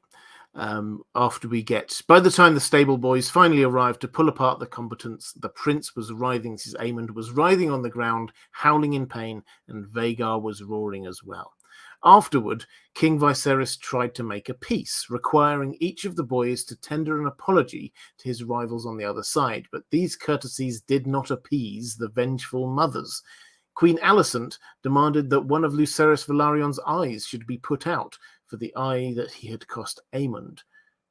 Speaker 1: After we get, by the time the stable boys finally arrived to pull apart the combatants, the prince was writhing, this is Aemond, was writhing on the ground, howling in pain, and Vhagar was roaring as well. Afterward, King Viserys tried to make a peace, requiring each of the boys to tender an apology to his rivals on the other side, but these courtesies did not appease the vengeful mothers. Queen Alicent demanded that one of Lucerys Velaryon's eyes should be put out for the eye that he had cost Aemond.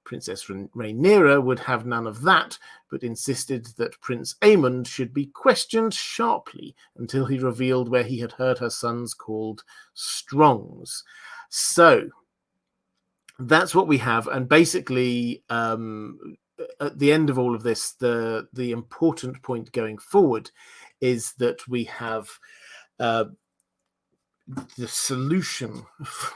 Speaker 1: Princess Rhaenyra would have none of that, but insisted that Prince Aemond should be questioned sharply until he revealed where he had heard her sons called Strongs. So that's what we have, and basically at the end of all of this, the important point going forward is that we have the solution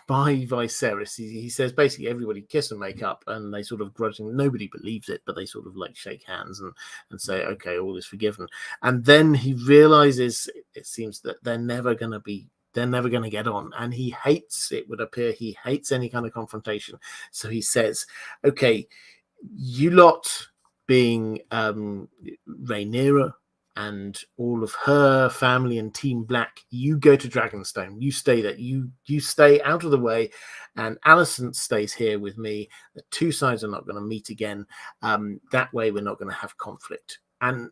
Speaker 1: by Viserys, he says basically everybody kiss and make up, and they sort of grudgingly, nobody believes it, but they sort of like shake hands and say, okay, all is forgiven. And then he realizes, it seems, that they're never going to get on, and he hates, it would appear, he hates any kind of confrontation. So he says, okay, you lot, being Rhaenyra and all of her family and Team Black, you go to Dragonstone. You stay there. You stay out of the way, and Alicent stays here with me. The two sides are not going to meet again. That way, we're not going to have conflict. And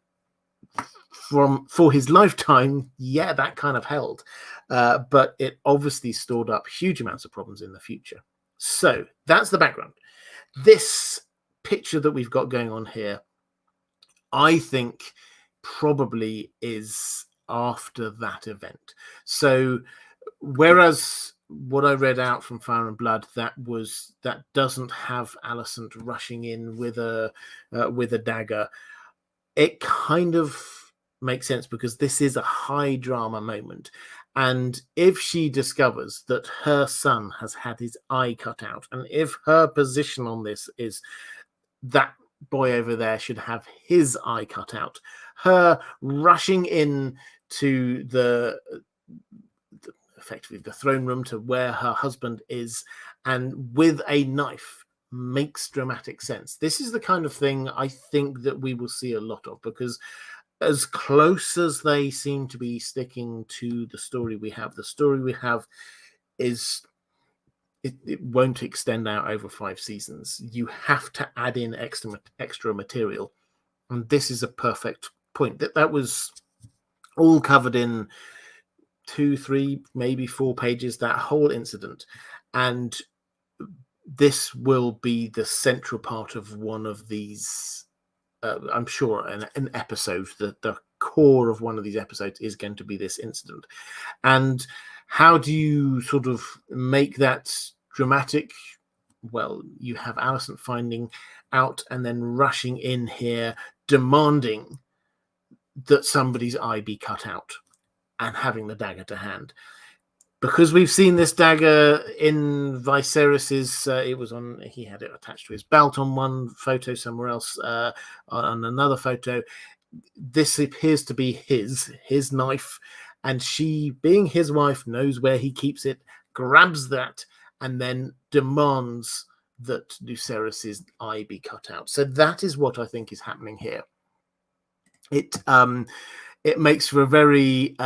Speaker 1: for his lifetime, yeah, that kind of held, but it obviously stored up huge amounts of problems in the future. So that's the background. This picture that we've got going on here, I think, probably is after that event. So whereas what I read out from Fire and Blood, that doesn't have Alicent rushing in with a dagger, it kind of makes sense because this is a high drama moment. And if she discovers that her son has had his eye cut out, and if her position on this is that boy over there should have his eye cut out, her rushing in to effectively the throne room to where her husband is, and with a knife, makes dramatic sense. This is the kind of thing I think that we will see a lot of, because as close as they seem to be sticking to the story we have is it won't extend out over 5 seasons. You have to add in extra material, and this is a perfect point. That was all covered in 2, 3, maybe 4 pages, that whole incident, and this will be the central part of one of these. I'm sure an episode, the core of one of these episodes is going to be this incident. And how do you sort of make that dramatic? Well, you have Alicent finding out and then rushing in here, demanding that somebody's eye be cut out, and having the dagger to hand. Because we've seen this dagger in Viserys's, he had it attached to his belt on one photo, somewhere else on another photo. This appears to be his knife, and she, being his wife, knows where he keeps it, grabs that, and then demands that Lucerys's eye be cut out. So that is what I think is happening here. It makes for a very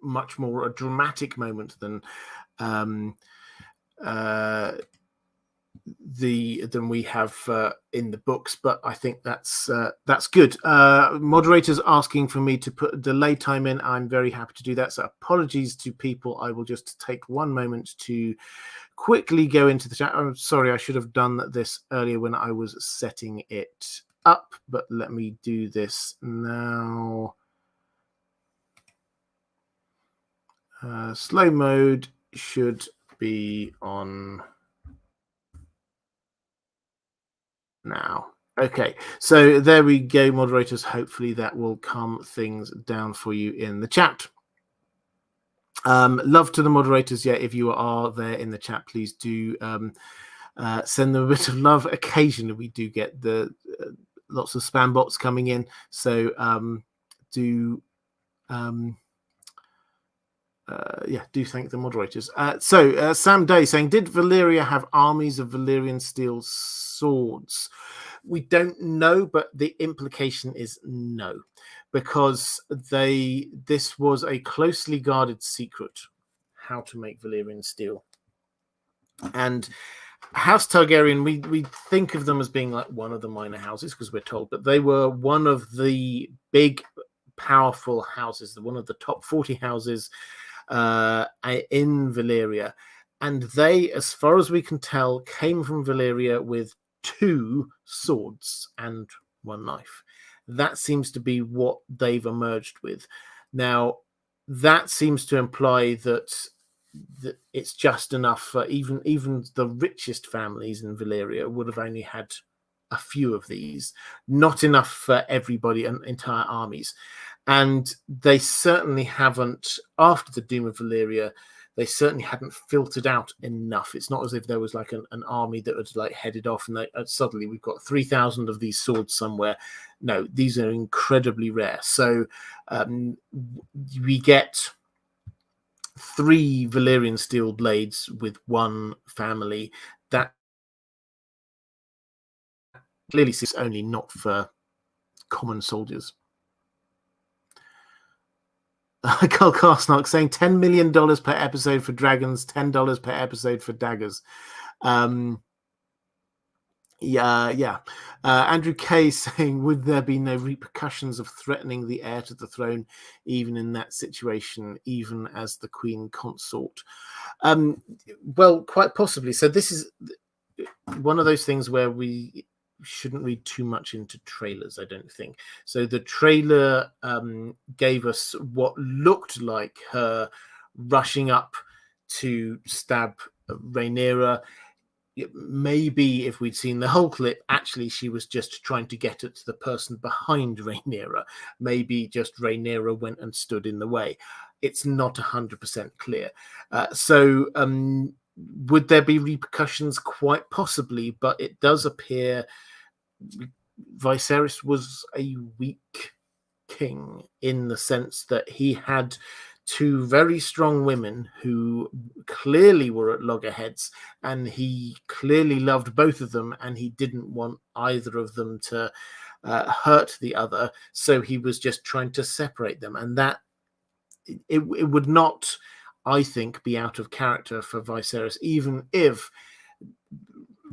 Speaker 1: much more a dramatic moment than than we have in the books, but I think that's good. Moderators asking for me to put delay time in. I'm very happy to do that. So apologies to people. I will just take one moment to quickly go into the chat. I'm sorry, I should have done this earlier when I was setting it up, but let me do this now. Slow mode should be on now. Okay, so there we go, moderators. Hopefully that will calm things down for you in the chat. Love to the moderators. Yeah, if you are there in the chat, please do send them a bit of love. Occasionally we do get the lots of spam bots coming in, so do thank the moderators. So Sam Day saying, did Valyria have armies of Valyrian steel swords? We don't know, but the implication is no, because this was a closely guarded secret, how to make Valyrian steel. And House Targaryen, we think of them as being like one of the minor houses, because we're told, but they were one of the big, powerful houses, one of the top 40 houses in Valyria, and they, as far as we can tell, came from Valyria with 2 swords and 1 knife. That seems to be what they've emerged with. Now, that seems to imply that it's just enough for even the richest families in Valyria would have only had a few of these, not enough for everybody and entire armies. And they certainly haven't, after the Doom of Valyria, they certainly hadn't filtered out enough. It's not as if there was like an army that was like headed off and suddenly we've got 3,000 of these swords somewhere. No, these are incredibly rare. So we get 3 Valyrian steel blades with one family. That clearly is only not for common soldiers. Carl Karsnark saying $10 million per episode for dragons, $10 per episode for daggers. Andrew Kay saying, would there be no repercussions of threatening the heir to the throne, even in that situation, even as the Queen Consort? Well, quite possibly. So this is one of those things where we shouldn't read too much into trailers, I don't think. So the trailer gave us what looked like her rushing up to stab Rhaenyra. Maybe if we'd seen the whole clip, actually she was just trying to get at the person behind Rhaenyra. Maybe just Rhaenyra went and stood in the way. It's not 100% clear. So would there be repercussions? Quite possibly, but it does appear Viserys was a weak king in the sense that he had 2 very strong women who clearly were at loggerheads, and he clearly loved both of them, and he didn't want either of them to hurt the other, so he was just trying to separate them. And that it would not, I think, be out of character for Viserys, even if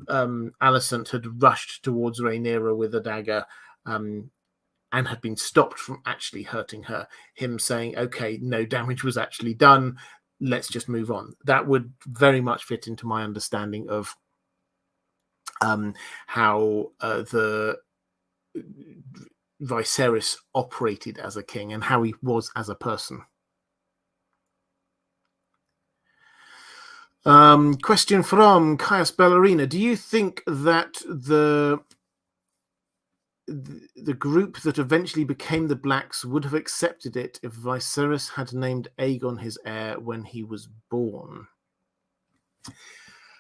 Speaker 1: Alicent had rushed towards Rhaenyra with a dagger and had been stopped from actually hurting her, him saying, okay, no damage was actually done, let's just move on. That would very much fit into my understanding of how the Viserys operated as a king and how he was as a person. Question from Caius Ballerina. Do you think that the group that eventually became the Blacks would have accepted it if Viserys had named Aegon his heir when he was born?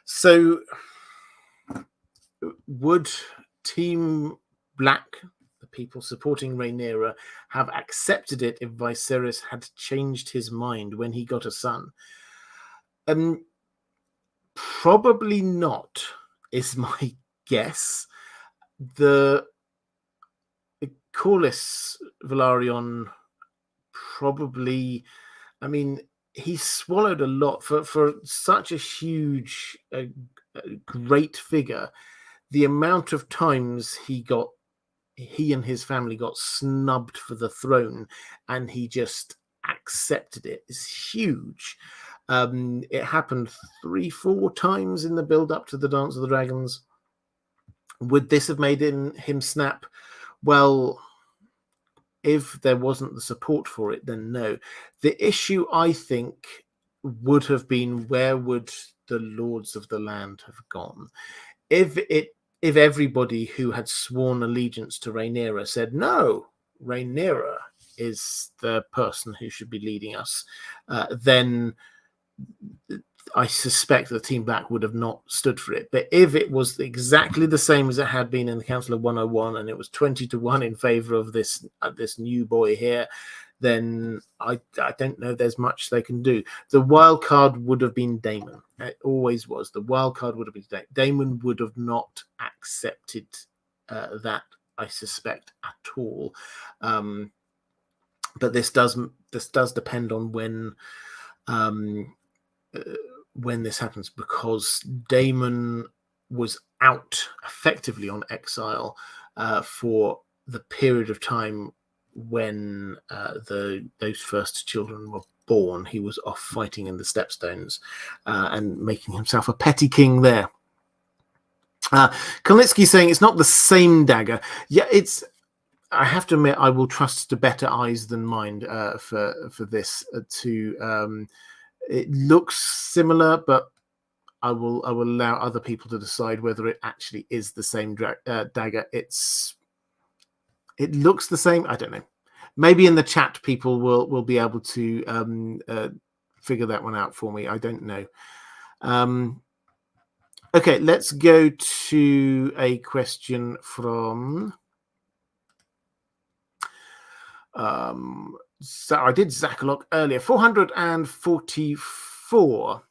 Speaker 1: So would Team Black, the people supporting Rhaenyra, have accepted it if Viserys had changed his mind when he got a son? Probably not, is my guess. The Corlys Velaryon probably, I mean, he swallowed a lot for such a huge, great figure. The amount of times he and his family got snubbed for the throne, and he just accepted it, is huge. It happened 3-4 times in the build up to the Dance of the Dragons. Would this have made him snap? Well, if there wasn't the support for it, then no. The issue, I think, would have been, where would the Lords of the Land have gone? If everybody who had sworn allegiance to Rhaenyra said, no, Rhaenyra is the person who should be leading us, then I suspect that Team Black would have not stood for it. But if it was exactly the same as it had been in the Council of 101, and it was 20-1 in favor of this new boy here, then I don't know there's much they can do. The wild card would have been Damon. It always was. The wild card would have been Damon. Would have not accepted that, I suspect, at all. But this does depend on when this happens, because Damon was out effectively on exile for the period of time when those first children were born. He was off fighting in the Stepstones and making himself a petty king there. Kalitsky saying it's not the same dagger. Yeah, it's. I have to admit, I will trust to better eyes than mine for this. It looks similar, but I will allow other people to decide whether it actually is the same dagger. It looks the same. I don't know. Maybe in the chat people will be able to figure that one out for me. I don't know. Okay, let's go to a question from. So I did Zakalok earlier. 444.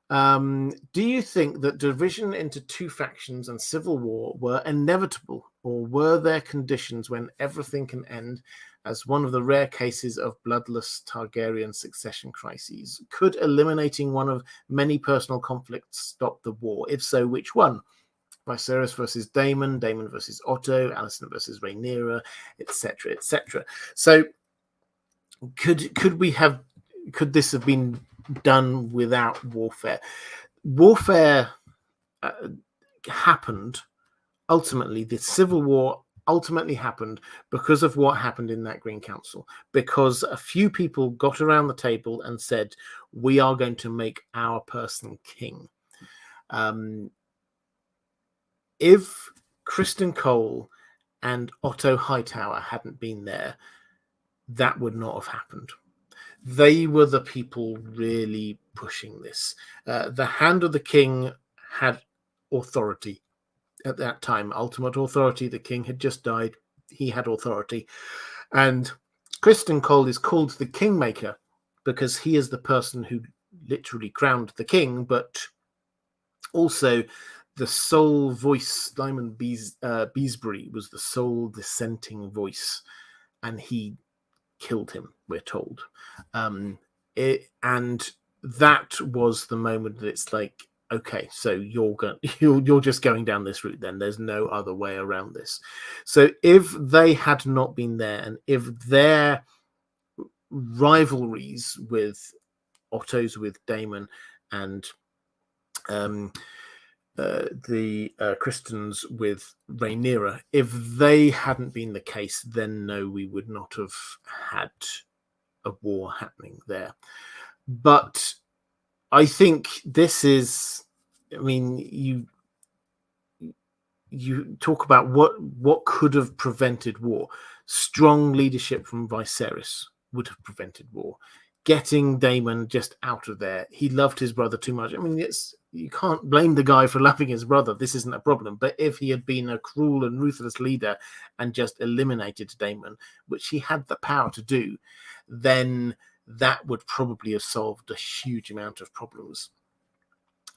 Speaker 1: Do you think that division into two factions and civil war were inevitable, or were there conditions when everything can end as one of the rare cases of bloodless Targaryen succession crises? Could eliminating one of many personal conflicts stop the war? If so, which one? Viserys versus Damon, Damon versus Otto, Alicent versus Rhaenyra, etc., etc. So, could this have been done without warfare? Warfare happened ultimately. The civil war ultimately happened because of what happened in that Green Council, because a few people got around the table and said, we are going to make our person king. If Criston Cole and Otto Hightower hadn't been there, that would not have happened. They were the people really pushing this. The Hand of the King had authority at that time, ultimate authority. The king had just died. He had authority. And Criston Cole is called the Kingmaker because he is the person who literally crowned the king, but also the sole voice. Simon Beesbury was the sole dissenting voice, and he killed him, we're told. And that was the moment that it's like, okay, so you're just going down this route then. There's no other way around this. So if they had not been there, and if their rivalries with Otto's, with Damon, and the Cristons with Rhaenyra, if they hadn't been the case, then no, we would not have had a war happening there. But I think this is, I mean, you talk about what could have prevented war. Strong leadership from Viserys would have prevented war. Getting Damon just out of there. He loved his brother too much. I mean, you can't blame the guy for loving his brother. This isn't a problem. But if he had been a cruel and ruthless leader and just eliminated Damon, which he had the power to do, then that would probably have solved a huge amount of problems.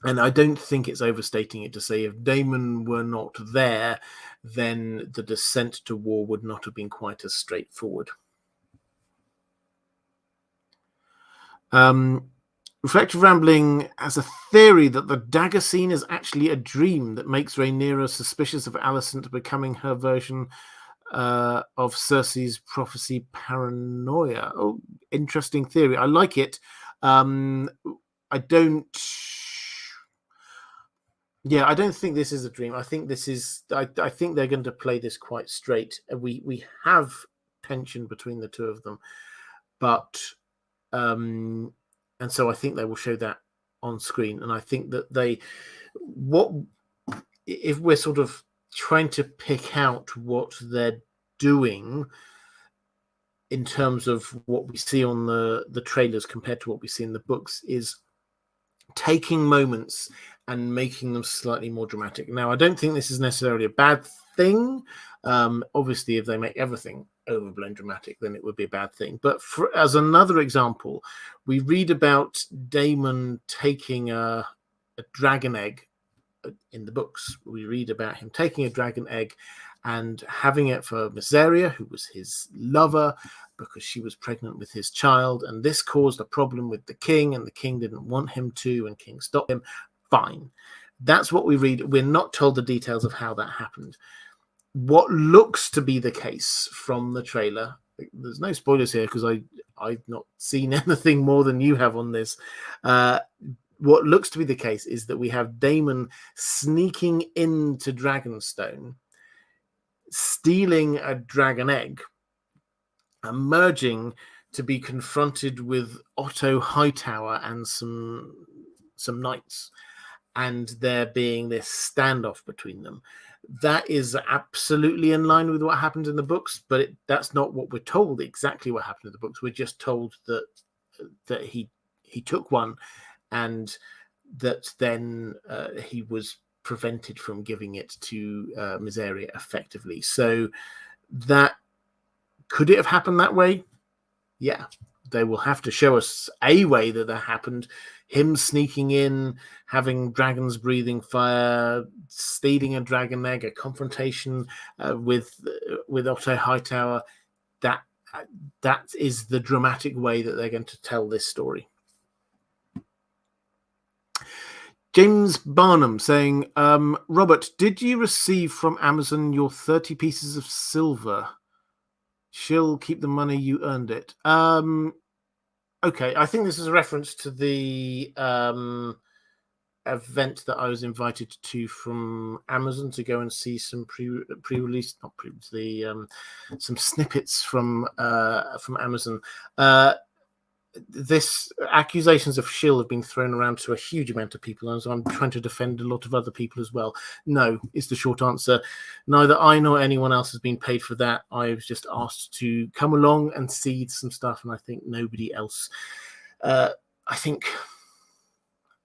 Speaker 1: And I don't think it's overstating it to say if Damon were not there, then the descent to war would not have been quite as straightforward. Reflective Rambling has a theory that the dagger scene is actually a dream that makes Rhaenyra suspicious of Alicent becoming her version of Cersei's prophecy paranoia. Oh, interesting theory. I like it. I don't think this is a dream. I think this is. I think they're going to play this quite straight. We have tension between the two of them, but and so I think they will show that on screen. And I think that if we're sort of trying to pick out what they're doing in terms of what we see on the trailers compared to what we see in the books, is taking moments and making them slightly more dramatic. Now, I don't think this is necessarily a bad thing. Obviously, if they make everything overblown dramatic, then it would be a bad thing. But as another example, we read about Damon taking a dragon egg in the books. We read about him taking a dragon egg and having it for Mysaria, who was his lover, because she was pregnant with his child, and this caused a problem with the king, and the king didn't want him to, and king stopped him. Fine. That's what we read. We're not told the details of how that happened. What looks to be the case from the trailer, there's no spoilers here because I've not seen anything more than you have on this. What looks to be the case is that we have Damon sneaking into Dragonstone, stealing a dragon egg, emerging to be confronted with Otto Hightower and some knights. and there being this standoff between them. That is absolutely in line with what happened in the books, but that's not what we're told exactly what happened in the books. We're just told that he took one, and that then he was prevented from giving it to Mysaria effectively. So that could it have happened that way? Yeah, they will have to show us a way that happened. Him sneaking in, having dragons breathing fire, stealing a dragon egg, a confrontation with Otto Hightower. That is the dramatic way that they're going to tell this story. James Barnum saying, Robert, did you receive from Amazon your 30 pieces of silver? She'll keep the money, you earned it. Okay, I think this is a reference to the event that I was invited to from Amazon to go and see some pre-release, not pre, some snippets from Amazon. This accusations of shill have been thrown around to a huge amount of people, and so I'm trying to defend a lot of other people as well. No, is the short answer. Neither I nor anyone else has been paid for that. I was just asked to come along and see some stuff, and I think nobody else. I think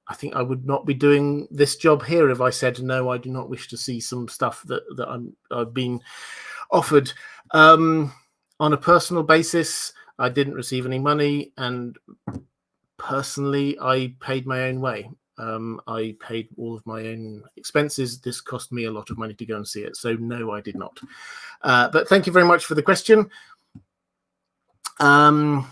Speaker 1: I would not be doing this job here if I said no. I do not wish to see some stuff that I've been offered. On a personal basis, I didn't receive any money, and personally, I paid my own way. I paid all of my own expenses. This cost me a lot of money to go and see it. So no, I did not. But thank you very much for the question. And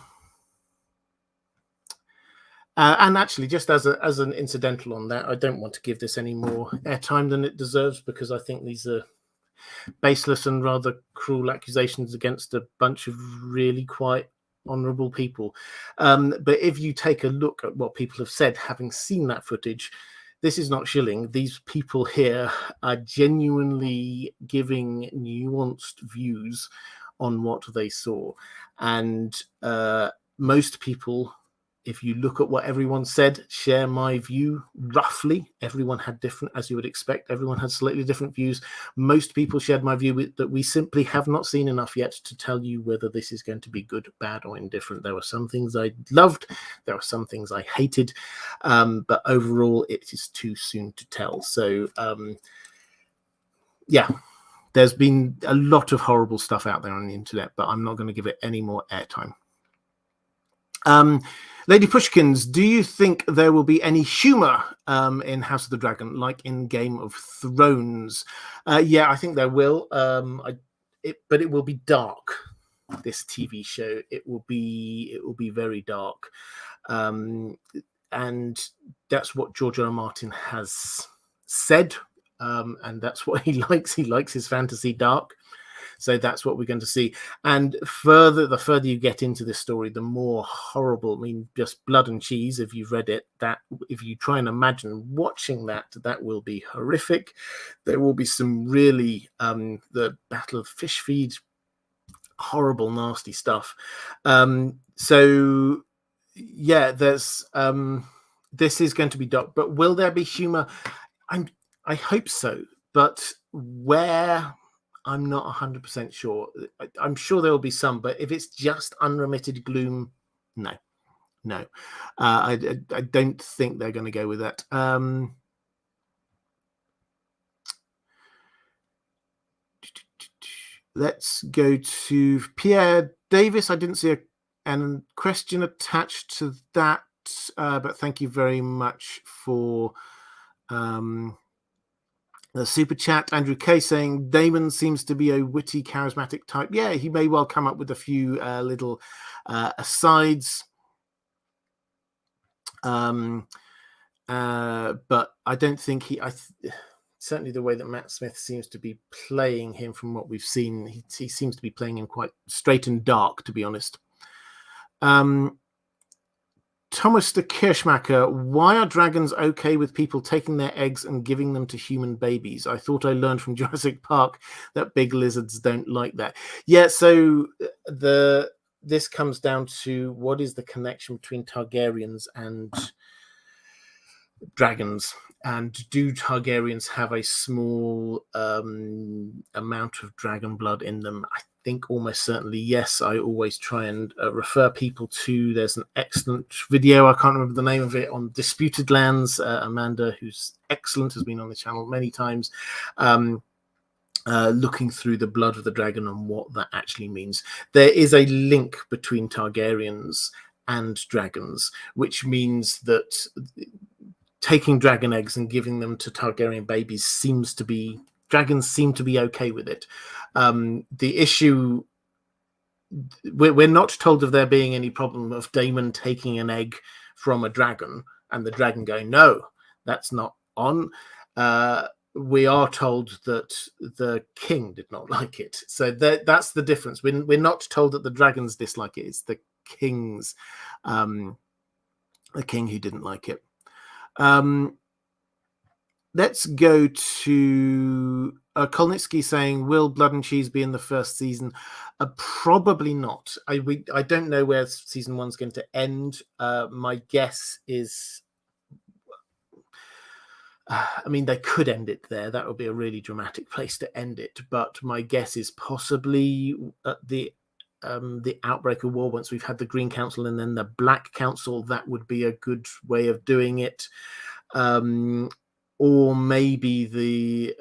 Speaker 1: actually, just as an incidental on that, I don't want to give this any more airtime than it deserves, because I think these are baseless and rather cruel accusations against a bunch of really quite honourable people. But if you take a look at what people have said, having seen that footage, this is not shilling. These people here are genuinely giving nuanced views on what they saw. And most people, if you look at what everyone said, share my view roughly. Everyone had different, as you would expect, everyone had slightly different views. Most people shared my view that we simply have not seen enough yet to tell you whether this is going to be good, bad, or indifferent. There were some things I loved, there were some things I hated, but overall it is too soon to tell. So yeah, there's been a lot of horrible stuff out there on the internet, but I'm not going to give it any more airtime. Lady Pushkins, do you think there will be any humour in House of the Dragon, like in Game of Thrones? Yeah, I think there will. But it will be dark. This TV show, it will be very dark, and that's what George R. R. Martin has said, and that's what he likes. He likes his fantasy dark. So that's what we're going to see. And the further you get into this story, the more horrible, I mean, just blood and cheese, if you've read it, that if you try and imagine watching that will be horrific. There will be some really, the Battle of Fishfeed, horrible, nasty stuff. So, yeah, there's, this is going to be dark, but will there be humor? I hope so, but where... I'm not 100% sure. I'm sure there will be some, but if it's just unremitted gloom, no. I don't think they're going to go with that. Let's go to Pierre Davis. I didn't see a question attached to that, but thank you very much for... the super chat. Andrew K saying Damon seems to be a witty, charismatic type. Yeah, he may well come up with a few little asides. But I don't think certainly the way that Matt Smith seems to be playing him, from what we've seen, he seems to be playing him quite straight and dark, to be honest. Thomas de Kirschmacher, why are dragons okay with people taking their eggs and giving them to human babies? I thought I learned from Jurassic Park that big lizards don't like that. Yeah, so this comes down to what is the connection between Targaryens and dragons. And do Targaryens have a small amount of dragon blood in them? I think almost certainly yes. I always try and refer people to, there's an excellent video, I can't remember the name of it, on Disputed Lands. Amanda, who's excellent, has been on the channel many times, looking through the blood of the dragon and what that actually means. There is a link between Targaryens and dragons, which means that taking dragon eggs and giving them to Targaryen babies dragons seem to be okay with it. The issue, we're not told of there being any problem of Damon taking an egg from a dragon and the dragon going, no, that's not on. We are told that the king did not like it. So that's the difference. We're not told that the dragons dislike it. It's the king's, the king who didn't like it. Let's go to Kolnitsky saying, will Blood and Cheese be in the first season? Probably not. I don't know where season 1's going to end. My guess is, I mean, they could end it there. That would be a really dramatic place to end it. But my guess is possibly at the outbreak of war, once we've had the Green Council and then the Black Council, that would be a good way of doing it. Or maybe the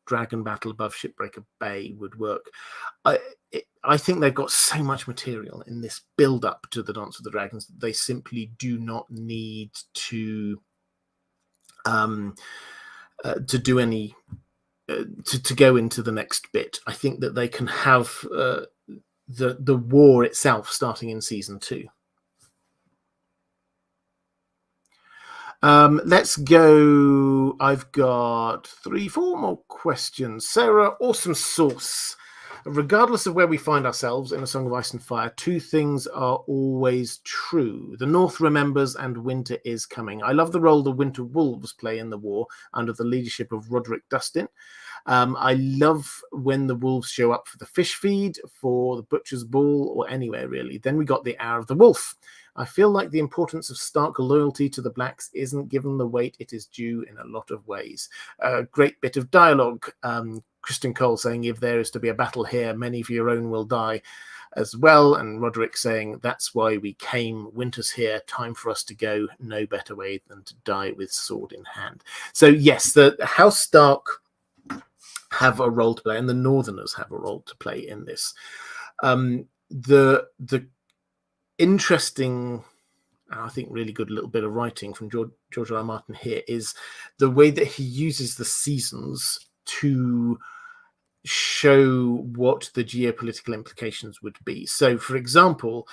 Speaker 1: dragon battle above Shipbreaker Bay would work. I think they've got so much material in this build up to the Dance of the Dragons that they simply do not need to do any to go into the next bit. I think that they can have the war itself starting in season 2. Let's go. I've got 3-4 more questions. Sarah, awesome sauce. Regardless of where we find ourselves in A Song of Ice and Fire, 2 things are always true. The North remembers and winter is coming. I love the role the Winter Wolves play in the war under the leadership of Roderick Dustin. I love when the wolves show up for the fish feed, for the butcher's ball, or anywhere really. Then we got the Hour of the Wolf. I feel like the importance of Stark loyalty to the Blacks isn't given the weight it is due in a lot of ways. A great bit of dialogue. Criston Cole saying, if there is to be a battle here, many of your own will die as well. And Roderick saying, that's why we came. Winter's here. Time for us to go. No better way than to die with sword in hand. So yes, the House Stark have a role to play, and the Northerners have a role to play in this. The interesting, I think really good little bit of writing from George R. R. Martin here is the way that he uses the seasons to show what the geopolitical implications would be. So, for example,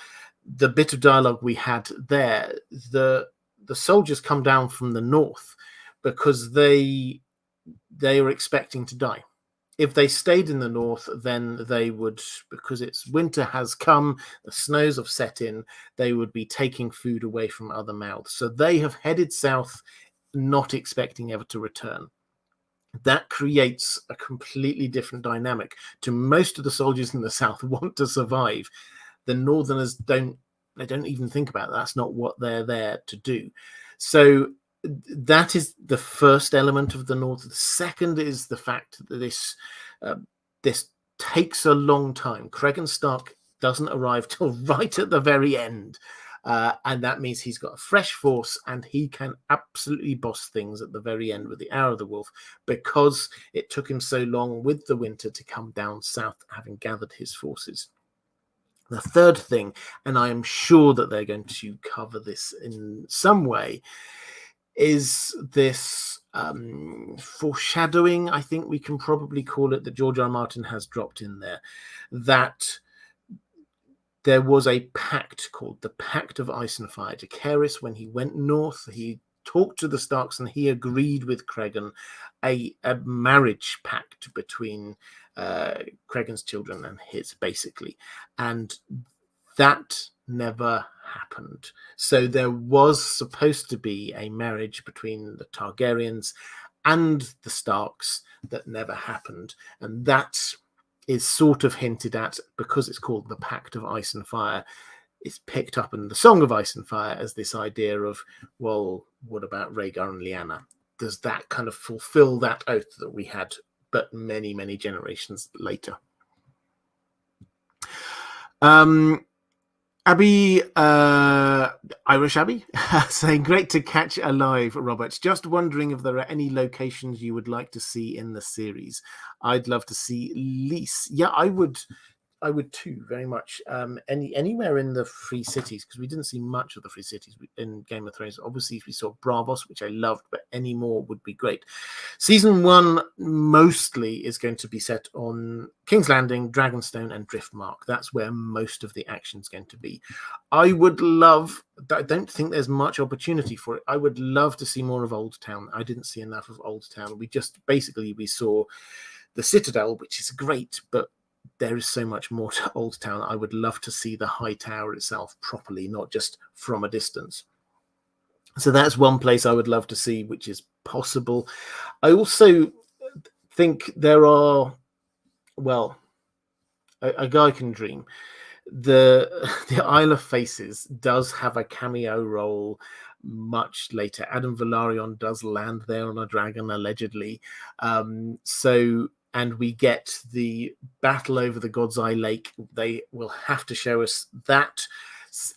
Speaker 1: the bit of dialogue we had there, the soldiers come down from the north because they are expecting to die. If they stayed in the north, then they would, because it's winter has come, the snows have set in, they would be taking food away from other mouths. So they have headed south, not expecting ever to return. That creates a completely different dynamic. To most of the soldiers in the south want to survive. The Northerners don't even think about that. That's not what they're there to do. So that is the first element of the North. The second is the fact that this takes a long time. Cregan Stark doesn't arrive till right at the very end. And that means he's got a fresh force and he can absolutely boss things at the very end with the Hour of the Wolf, because it took him so long with the winter to come down south, having gathered his forces. The third thing, and I am sure that they're going to cover this in some way, is this foreshadowing, I think we can probably call it, that George R. R. Martin has dropped in there, that there was a pact called the Pact of Ice and Fire. Jacaerys, when he went north, he talked to the Starks and he agreed with Cregan a marriage pact between Cregan's children and his, basically. And that never happened. So there was supposed to be a marriage between the Targaryens and the Starks that never happened. And that is sort of hinted at, because it's called the Pact of Ice and Fire. it's picked up in the Song of Ice and Fire as this idea of, well, what about Rhaegar and Lyanna? Does that kind of fulfill that oath that we had, but many, many generations later? Abby, Irish Abby, saying, great to catch alive, Robert. Just wondering if there are any locations you would like to see in the series. I'd love to see Lys. Yeah, I would too, very much. Anywhere in the Free Cities, because we didn't see much of the Free Cities in Game of Thrones. Obviously, we saw Bravos, which I loved, but any more would be great. Season 1 mostly is going to be set on King's Landing, Dragonstone, and Driftmark. That's where most of the action is going to be. I don't think there's much opportunity for it. I would love to see more of Old Town. I didn't see enough of Old Town. We saw the Citadel, which is great, but there is so much more to Old Town. I would love to see the High Tower itself properly, not just from a distance. So that's one place I would love to see, which is possible. I also think there are, well, a guy can dream. The Isle of Faces does have a cameo role much later. Adam Velaryon does land there on a dragon, allegedly. And we get the battle over the God's Eye Lake. They will have to show us that.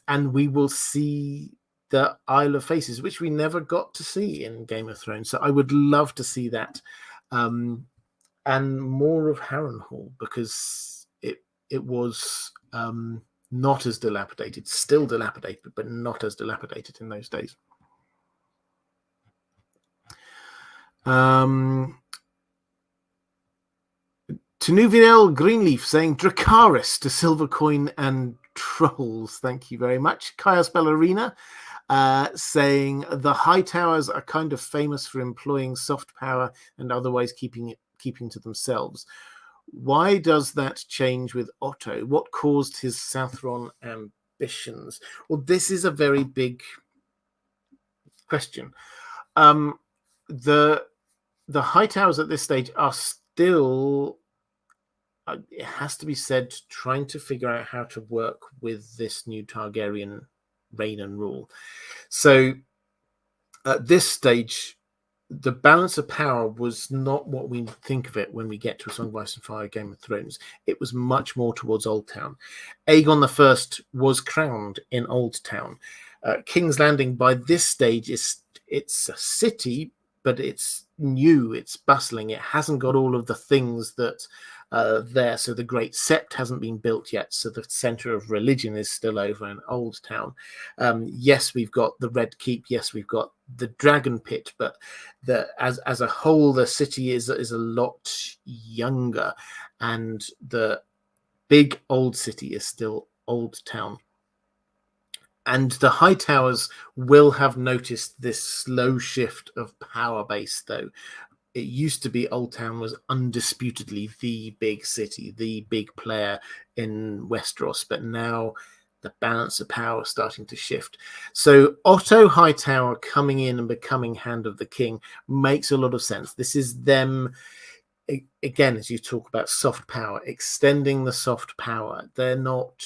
Speaker 1: And we will see the Isle of Faces, which we never got to see in Game of Thrones. So I would love to see that. And more of Harrenhal, because it was not as dilapidated, still dilapidated, but not as dilapidated in those days. Tanuviel Greenleaf saying Dracarys to Silver Coin and Trolls. Thank you very much. Kaios Ballerina saying the High Towers are kind of famous for employing soft power and otherwise keeping to themselves. Why does that change with Otto? What caused his Southron ambitions? Well, this is a very big question. The High Towers at this stage are still, it has to be said, trying to figure out how to work with this new Targaryen reign and rule. So at this stage, the balance of power was not what we think of it when we get to A Song of Ice and Fire, Game of Thrones. It was much more towards Old Town. Aegon I was crowned in Old Town. King's Landing by this stage it's a city, but it's new, it's bustling, it hasn't got all of the things that there. So the Great Sept hasn't been built yet, so the center of religion is still over in Old Town. Yes, we've got the Red Keep, yes, we've got the Dragon Pit, but as a whole, the city is a lot younger, and the big old city is still Old Town. And the High Towers will have noticed this slow shift of power base, though. It used to be Old Town was undisputedly the big city, the big player in Westeros, but now the balance of power is starting to shift. So Otto Hightower coming in and becoming Hand of the King makes a lot of sense. This is them, again, as you talk about soft power, extending the soft power. They're not...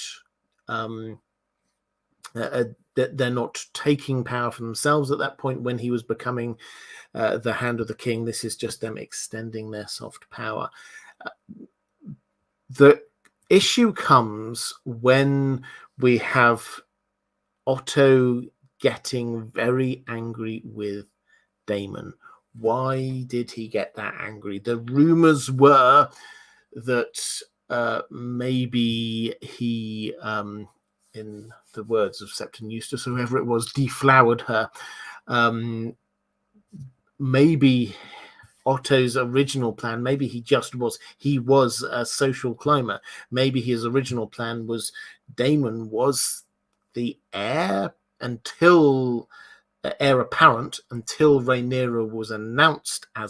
Speaker 1: they're not taking power for themselves at that point when he was becoming the Hand of the King. This is just them extending their soft power. The issue comes when we have Otto getting very angry with Damon. Why did he get that angry? The rumors were that maybe he... in the words of Septon Eustace, whoever it was, deflowered her. Maybe Otto's original plan, maybe he was a social climber. Maybe his original plan was Damon was the heir apparent until Rhaenyra was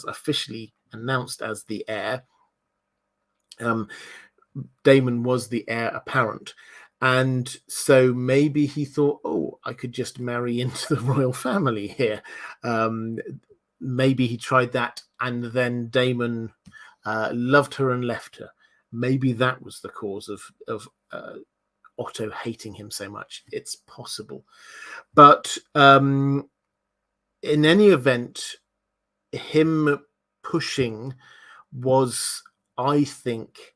Speaker 1: officially announced as the heir. Damon was the heir apparent. And so maybe he thought, I could just marry into the royal family here. Maybe he tried that, and then Damon loved her and left her. Maybe that was the cause of Otto hating him so much. It's possible. But in any event, him pushing was, I think,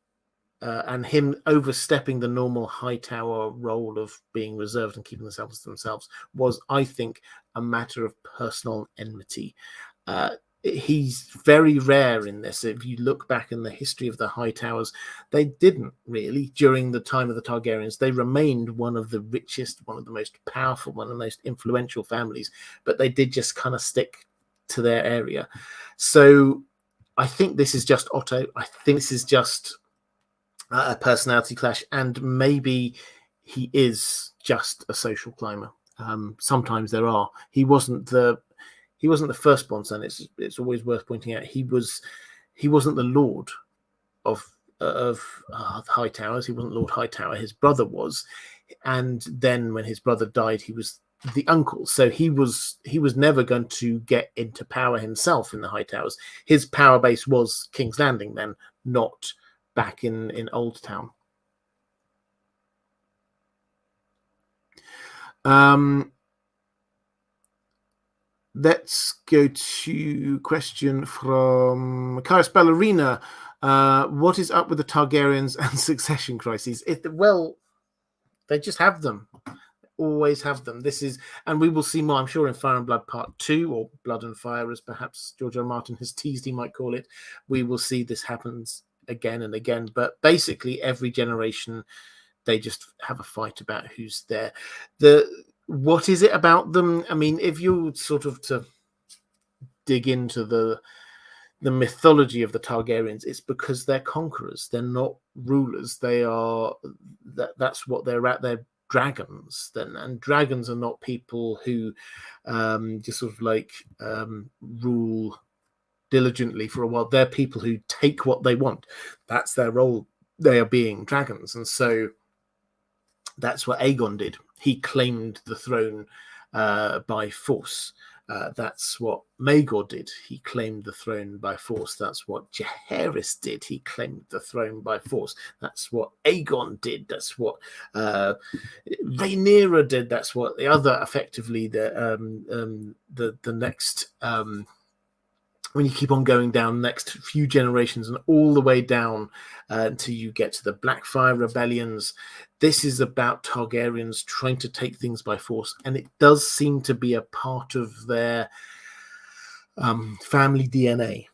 Speaker 1: and him overstepping the normal Hightower role of being reserved and keeping themselves to themselves was, I think, a matter of personal enmity. He's very rare in this. If you look back in the history of the Hightowers, they didn't really, during the time of the Targaryens, they remained one of the richest, one of the most powerful, one of the most influential families, but they did just kind of stick to their area. So I think this is just Otto. I think this is just a personality clash, and maybe he is just a social climber. Sometimes there are. He wasn't the firstborn son. It's always worth pointing out he wasn't the Lord of Hightowers. He wasn't Lord Hightower. His brother was, and then when his brother died, he was the uncle. So he was never going to get into power himself in the Hightowers. His power base was King's Landing then, not back in Old Town. Let's go to question from Kairos Ballerina. What is up with the Targaryens and succession crises? Well, they just have them. Always have them. This is, and we will see more, I'm sure, in Fire and Blood Part 2, or Blood and Fire, as perhaps George R. R. Martin has teased he might call it. We will see this happens again and again. But basically, every generation, they just have a fight about who's there. What is it about them? I mean, if you sort of to dig into the mythology of the Targaryens, it's because they're conquerors. They're not rulers. They are that's what they're at. They're dragons then, and dragons are not people who just sort of like rule diligently for a while. They're people who take what they want. That's their role. They are being dragons, and so that's what Aegon did. He claimed the throne by force. That's what Maegor did. He claimed the throne by force. That's what Jaehaerys did. He claimed the throne by force. That's what Aegon did. That's what Rhaenyra did. That's what the other, effectively, the next. When you keep on going down, next few generations and all the way down until you get to the Blackfyre rebellions. This is about Targaryens trying to take things by force, and it does seem to be a part of their family DNA.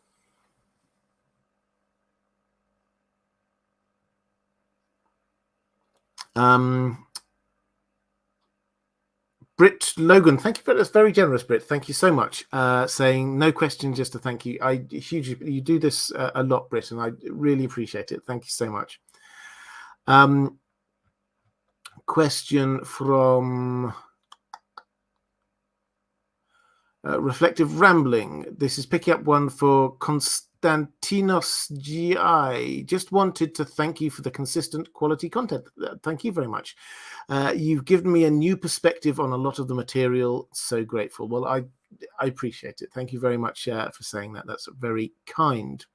Speaker 1: Britt Logan, thank you for that's very generous, Britt. Thank you so much. Saying no question, just a thank you. You do this a lot, Britt, and I really appreciate it. Thank you so much. Question from Reflective Rambling. This is picking up one for Konstantinos GI. Just wanted to thank you for the consistent quality content. Thank you very much. You've given me a new perspective on a lot of the material. So grateful. Well, I appreciate it. Thank you very much for saying that. That's very kind.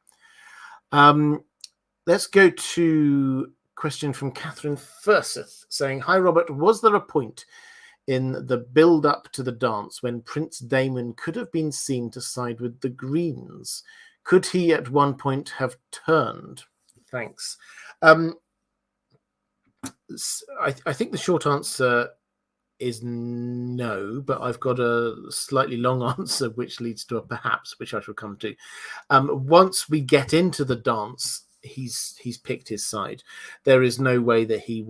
Speaker 1: Let's go to question from Catherine Furseth saying, hi, Robert. Was there a point in the build-up to the dance when Prince Damon could have been seen to side with the Greens? Could he at one point have turned? Thanks. I think the short answer is no, but I've got a slightly long answer, which leads to a perhaps, which I shall come to. Once we get into the dance, he's picked his side. There is no way that he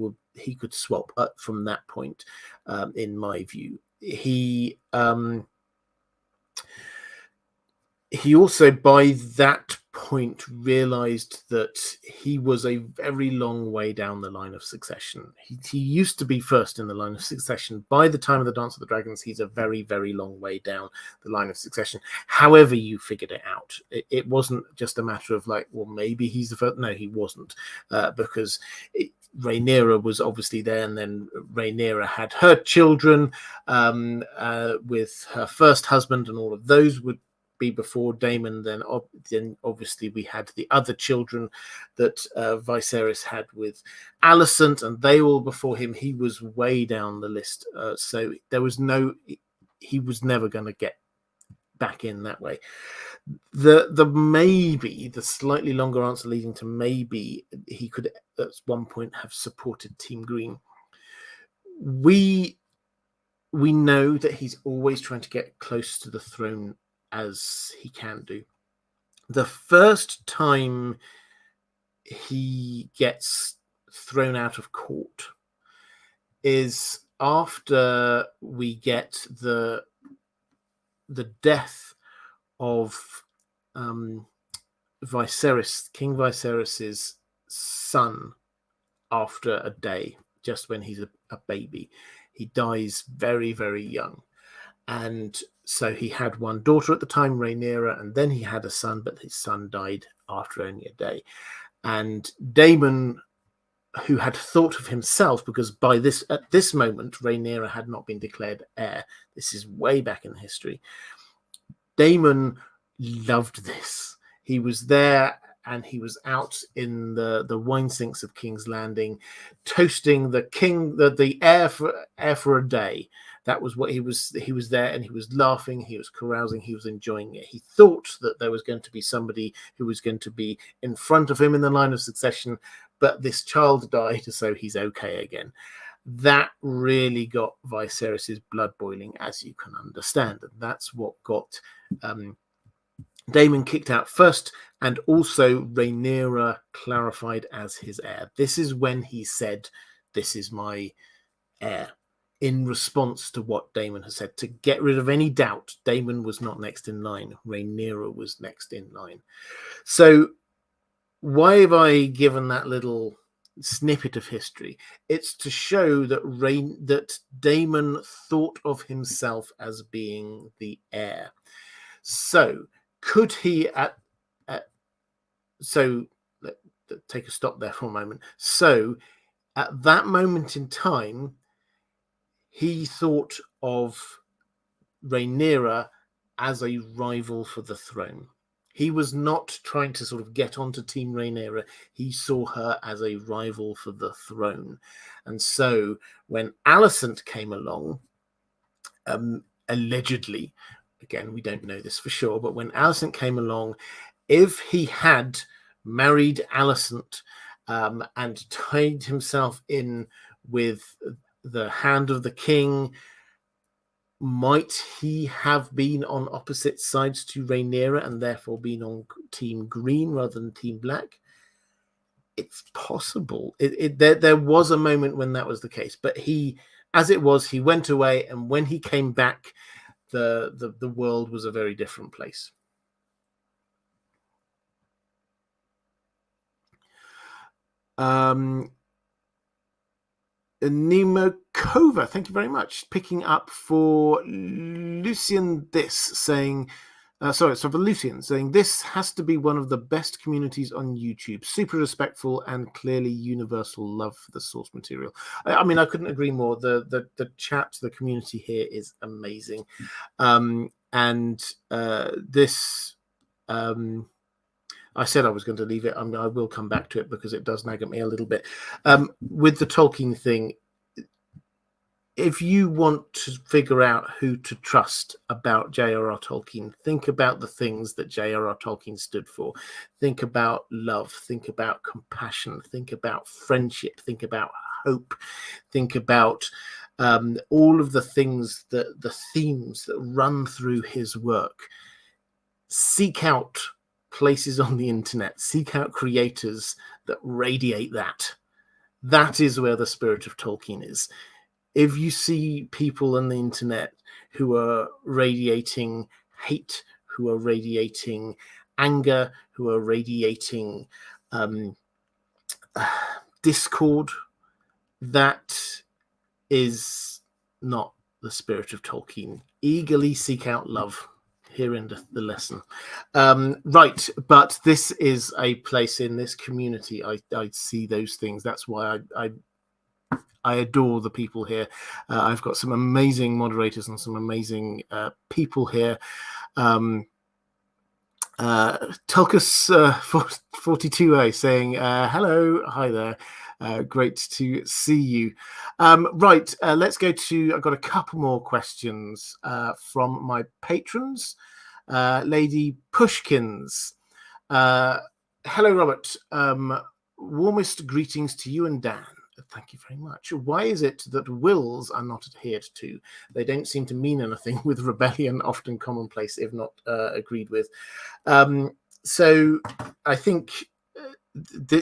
Speaker 1: could swap up from that point, in my view. He also, by that point, realized that he was a very long way down the line of succession. He used to be first in the line of succession. By the time of the Dance of the Dragons, he's a very, very long way down the line of succession. However you figured it out, it wasn't just a matter of like, well, maybe he's the first. No, he wasn't, because Rhaenyra was obviously there, and then Rhaenyra had her children with her first husband, and all of those would be before Damon, then obviously we had the other children that Viserys had with Alicent, and they were before him. He was way down the list, so there was he was never going to get back in that way. The slightly longer answer leading to maybe he could at one point have supported Team Green. We know that he's always trying to get close to the throne as he can do. The first time he gets thrown out of court is after we get the death of Viserys, King Viserys's son, after a day, just when he's a baby. He dies very, very young. And so he had one daughter at the time, Rhaenyra, and then he had a son, but his son died after only a day. And Damon, who had thought of himself, because at this moment, Rhaenyra had not been declared heir. This is way back in history. Damon loved this. He was there, and he was out in the wine sinks of King's Landing, toasting the king, the heir for a day. That was what he was there, and he was laughing, he was carousing, he was enjoying it. He thought that there was going to be somebody who was going to be in front of him in the line of succession, but this child died, so he's okay again. That really got Viserys's blood boiling, as you can understand, and that's what got Damon kicked out first, and also Rhaenyra clarified as his heir. This is when he said, "This is my heir," in response to what Damon has said. To get rid of any doubt, Damon was not next in line. Rhaenyra was next in line. So why have I given that little snippet of history? It's to show that Damon thought of himself as being the heir. So could he take a stop there for a moment. So at that moment in time, he thought of Rhaenyra as a rival for the throne. He was not trying to sort of get onto Team Rhaenyra. He saw her as a rival for the throne. And so when Alicent came along, allegedly, again, we don't know this for sure, but when Alicent came along, if he had married Alicent and tied himself in with the hand of the king, might he have been on opposite sides to Rhaenyra and therefore been on Team Green rather than Team Black? It's possible. There was a moment when that was the case, but he went away, and when he came back, the world was a very different place. Nemokova, thank you very much. Picking up for Lucian saying, for Lucian saying, this has to be one of the best communities on YouTube. Super respectful and clearly universal love for the source material. I mean, I couldn't agree more. The chat, the community here is amazing. I said I was going to leave it. I will come back to it because it does nag at me a little bit. With the Tolkien thing, if you want to figure out who to trust about J.R.R. Tolkien, think about the things that J.R.R. Tolkien stood for. Think about love. Think about compassion. Think about friendship. Think about hope. Think about all of the things, the themes that run through his work. Seek out places on the internet, seek out creators that radiate that. That is where the spirit of Tolkien is. If you see people on the internet who are radiating hate, who are radiating anger, who are radiating discord, that is not the spirit of Tolkien. Eagerly seek out love. Here in the lesson. Right, but this is a place in this community. I see those things. That's why I adore the people here. I've got some amazing moderators and some amazing people here. Tulkus 42A saying, hello, hi there. Great to see you. Right, let's go to, I've got a couple more questions from my patrons. Lady Pushkins. Hello, Robert. Warmest greetings to you and Dan. Thank you very much. Why is it that wills are not adhered to? They don't seem to mean anything, with rebellion often commonplace, if not agreed with. So I think,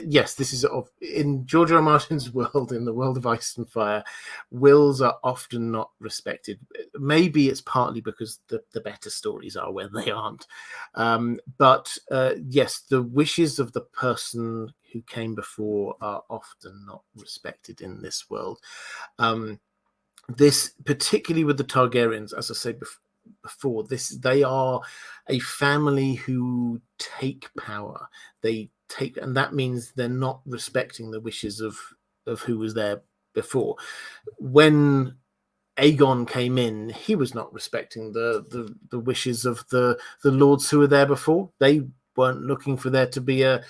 Speaker 1: yes, this is in George R. R. Martin's world, in the world of Ice and Fire, wills are often not respected. Maybe it's partly because the better stories are where they aren't. But yes, the wishes of the person who came before are often not respected in this world. This, particularly with the Targaryens, as I said before, they are a family who take power. And that means they're not respecting the wishes of who was there before. When Aegon came in, he was not respecting the wishes of the lords who were there before. They weren't looking for there to be a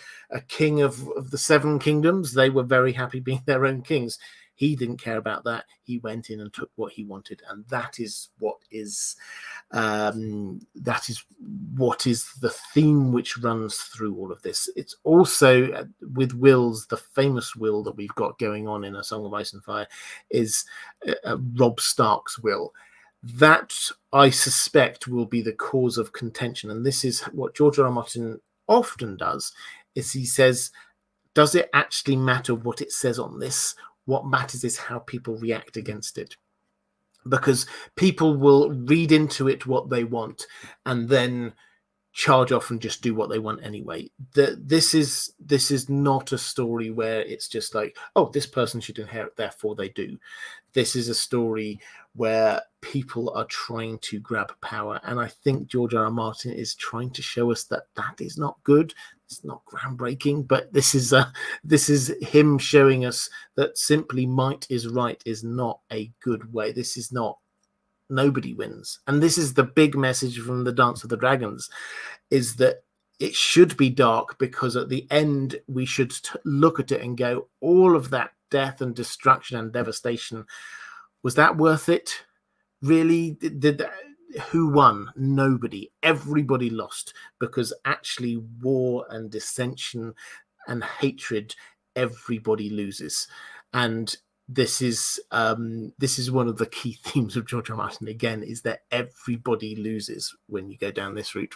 Speaker 1: king of the seven kingdoms. They were very happy being their own kings. He didn't care about that. He went in and took what he wanted, and that is what is the theme which runs through all of this. It's also with wills. The famous will that we've got going on in A Song of Ice and Fire is Robb Stark's will. That, I suspect, will be the cause of contention, and this is what George R. R. Martin often does. Is he says, does it actually matter what it says on this? What matters is how people react against it, because people will read into it what they want and then charge off and just do what they want anyway. This is not a story where it's just like, oh, this person should inherit, therefore they do. This is a story where people are trying to grab power, and I think George R. R. Martin is trying to show us that is not good. It's not groundbreaking, but this is him showing us that simply might is right is not a good way. This is not, nobody wins. And this is the big message from the Dance of the Dragons, is that it should be dark, because at the end we should look at it and go, all of that death and destruction and devastation, was that worth it? Really? Who won? Nobody. Everybody lost, because actually war and dissension and hatred, everybody loses. And this is one of the key themes of George R. R. Martin, again, is that everybody loses when you go down this route.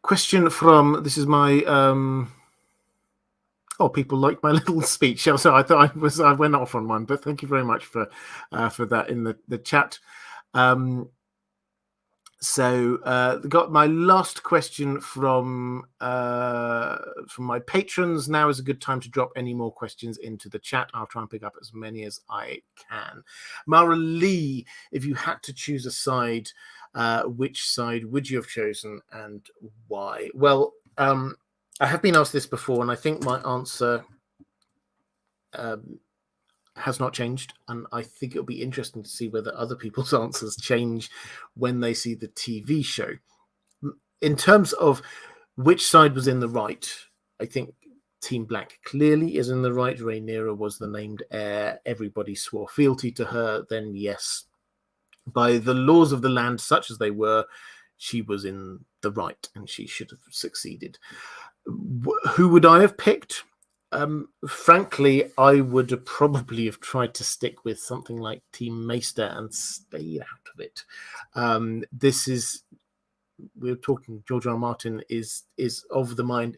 Speaker 1: Question from, this is my people like my little speech. So I thought I went off on one, but thank you very much for that in the chat. So got my last question from my patrons. Now is a good time to drop any more questions into the chat. I'll try and pick up as many as I can. Mara Lee, if you had to choose a side, which side would you have chosen and why? Well, I have been asked this before, and I think my answer has not changed, and I think it'll be interesting to see whether other people's answers change when they see the TV show. In terms of which side was in the right, I think Team Black clearly is in the right. Rhaenyra was the named heir. Everybody swore fealty to her. Then yes, by the laws of the land, such as they were, she was in the right, and she should have succeeded. Who would I have picked? Frankly, I would probably have tried to stick with something like Team Maester and stayed out of it. We're talking, George R. R. Martin is of the mind,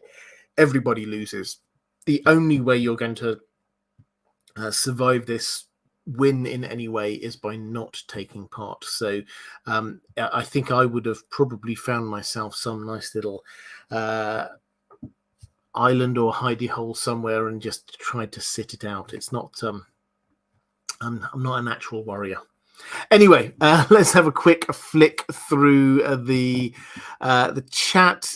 Speaker 1: everybody loses. The only way you're going to survive this, win in any way, is by not taking part. So I think I would have probably found myself some nice little island or hidey hole somewhere and just tried to sit it out. It's not I'm not a natural warrior. Anyway, let's have a quick flick through the chat.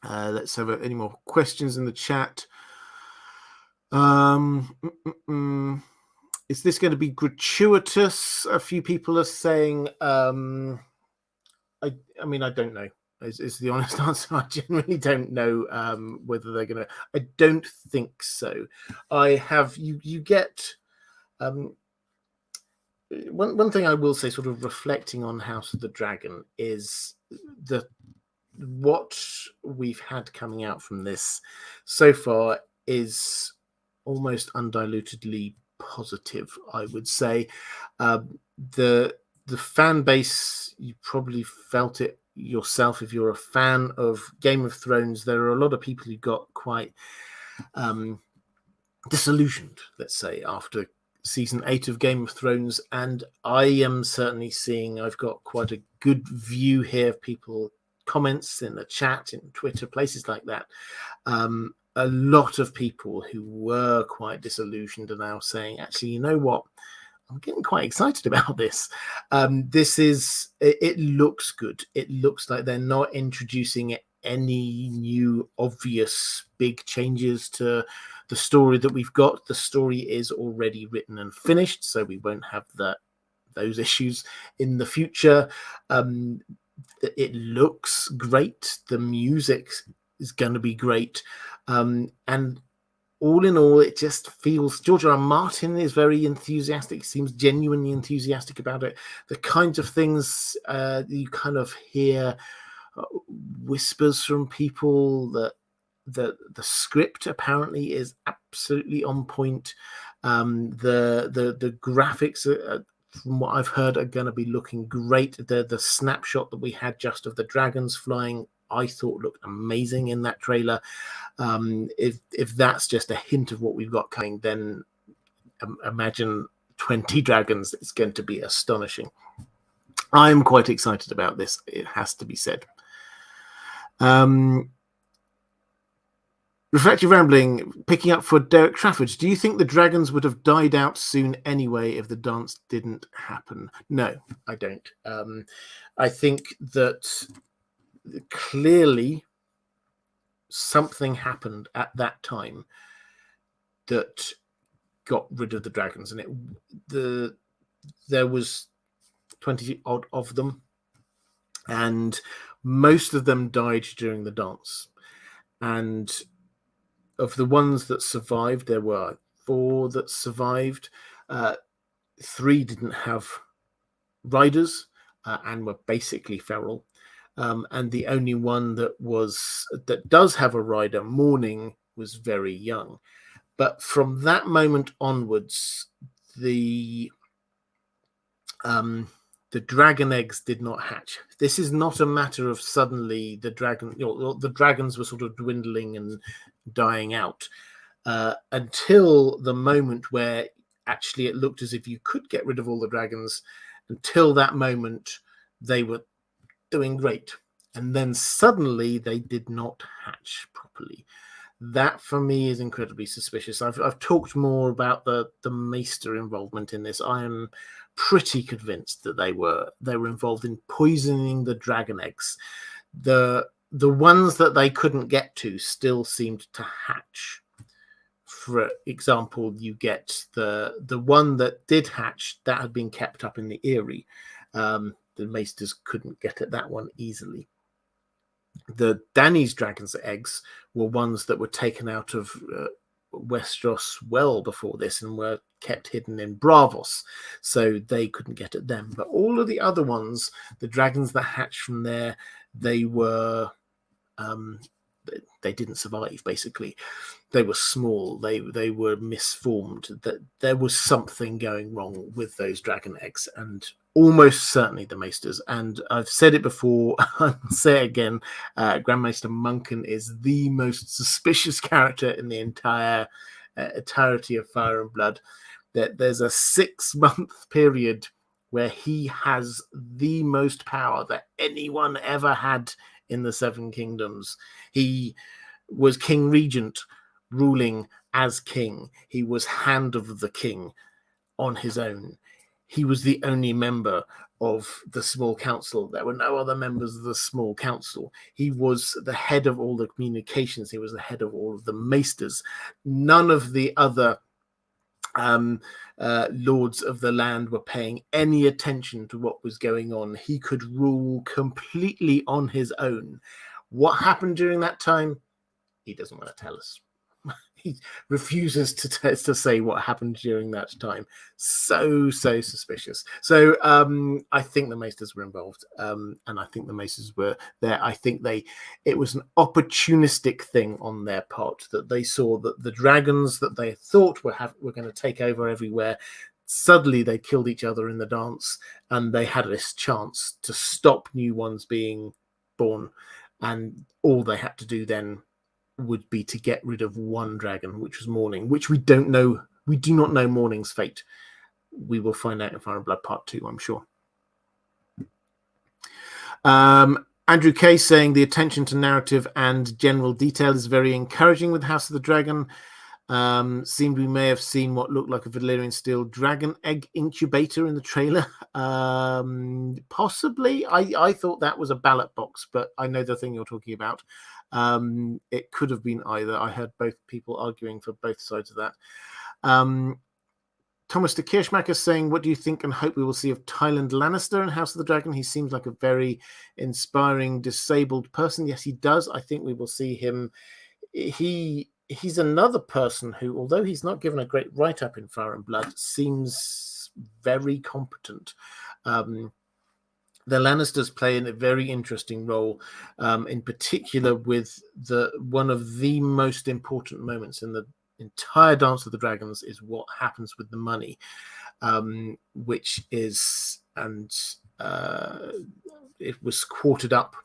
Speaker 1: Let's have any more questions in the chat. Um, Is this going to be gratuitous? A few people are saying. I mean, I don't know. Is the honest answer. I genuinely don't know whether they're going to. I don't think so. I have you. You get one thing I will say, sort of reflecting on House of the Dragon, is that what we've had coming out from this so far is almost undilutedly positive, I would say. The fan base, you probably felt it yourself if you're a fan of Game of Thrones. There are a lot of people who got quite disillusioned, let's say, after season 8 of Game of Thrones, and I am certainly seeing, I've got quite a good view here of people, comments in the chat, in Twitter, places like that. A lot of people who were quite disillusioned are now saying, actually, you know what? I'm getting quite excited about this. It looks good. It looks like they're not introducing any new obvious big changes to the story that we've got. The story is already written and finished, so we won't have those issues in the future. It looks great. The music is going to be great. And all in all, it just feels... George R. R. Martin is very enthusiastic, seems genuinely enthusiastic about it. The kinds of things you kind of hear whispers from people that the script apparently is absolutely on point. The graphics from what I've heard are going to be looking great. The snapshot that we had just of the dragons flying, I thought looked amazing in that trailer. If that's just a hint of what we've got coming, then imagine 20 dragons. It's going to be astonishing. I'm quite excited about this, it has to be said. Reflective Rambling, picking up for Derek Trafford. Do you think the dragons would have died out soon anyway if the dance didn't happen? No, I don't. I think that clearly something happened at that time that got rid of the dragons, and there was 20 odd of them, and most of them died during the dance. And of the ones that survived, there were 4 that survived. 3 didn't have riders and were basically feral. And the only one that does have a rider, Morning, was very young. But from that moment onwards, the dragon eggs did not hatch. This is not a matter of suddenly the dragons were sort of dwindling and dying out until the moment where actually it looked as if you could get rid of all the dragons. Until that moment, they were doing great. And then suddenly they did not hatch properly. That for me is incredibly suspicious. I've talked more about the maester involvement in this. I am pretty convinced that they were involved in poisoning the dragon eggs. The ones that they couldn't get to still seemed to hatch. For example, you get the one that did hatch that had been kept up in the Eyrie. The maesters couldn't get at that one easily. The Dany's dragon's eggs were ones that were taken out of Westeros well before this and were kept hidden in Bravos, so they couldn't get at them. But all of the other ones, the dragons that hatched from there, they were they didn't survive. Basically, they were small. They were misformed. That there was something going wrong with those dragon eggs, and almost certainly the maesters. And I've said it before, I'll say it again, Grand Maester Munkin is the most suspicious character in the entirety of Fire and Blood. That there's a 6-month period where he has the most power that anyone ever had in the Seven Kingdoms. He was King Regent, ruling as king. He was Hand of the King on his own. he was the only member of the small council. There were no other members of the small council. He was the head of all the communications. He was the head of all of the maesters. None of the other lords of the land were paying any attention to what was going on. He could rule completely on his own. What happened during that time? He doesn't want to tell us. He refuses to say what happened during that time. So suspicious. So I think the maesters were involved, and I think the maesters were there. I think it was an opportunistic thing on their part, that they saw that the dragons that they thought were going to take over everywhere, suddenly they killed each other in the dance, and they had this chance to stop new ones being born, and all they had to do then would be to get rid of one dragon, which was Morning, which we don't know. We do not know Morning's fate. We will find out in Fire and Blood Part 2, I'm sure. Andrew Kay saying the attention to narrative and general detail is very encouraging with House of the Dragon. Seemed we may have seen what looked like a Valyrian steel dragon egg incubator in the trailer. Possibly. I thought that was a ballot box, but I know the thing you're talking about. It could have been either. I heard both people arguing for both sides of that. Thomas de Kirschmacher saying, what do you think and hope we will see of Tywin Lannister in House of the Dragon? He seems like a very inspiring disabled person. Yes, he does. I think we will see him. He's another person who, although he's not given a great write-up in Fire and Blood, seems very competent. The Lannisters play a very interesting role, in particular with one of the most important moments in the entire Dance of the Dragons is what happens with the money, which is, and it was quartered up,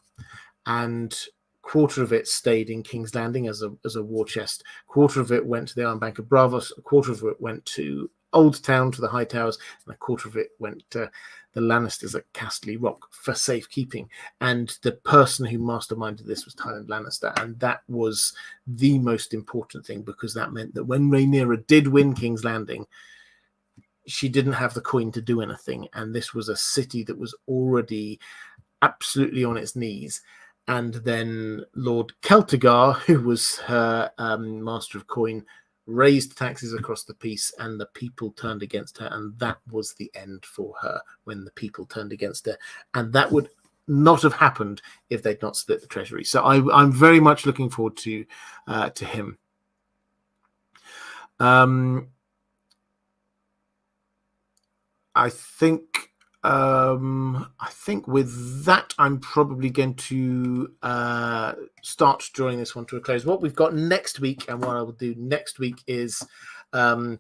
Speaker 1: and quarter of it stayed in King's Landing as a war chest. Quarter of it went to the Iron Bank of Bravos. A quarter of it went to Old Town, to the High Towers, and a quarter of it went to the Lannisters at Castle Rock for safekeeping. And the person who masterminded this was Tywin Lannister, and that was the most important thing, because that meant that when Rhaenyra did win King's Landing, she didn't have the coin to do anything, and this was a city that was already absolutely on its knees. And then Lord Celtigar, who was her master of coin, raised taxes across the piece, and the people turned against her, and that was the end for her when the people turned against her. And that would not have happened if they'd not split the treasury. So I'm very much looking forward to him. I think with that, I'm probably going to start drawing this one to a close. What we've got next week, and what I will do next week is, although,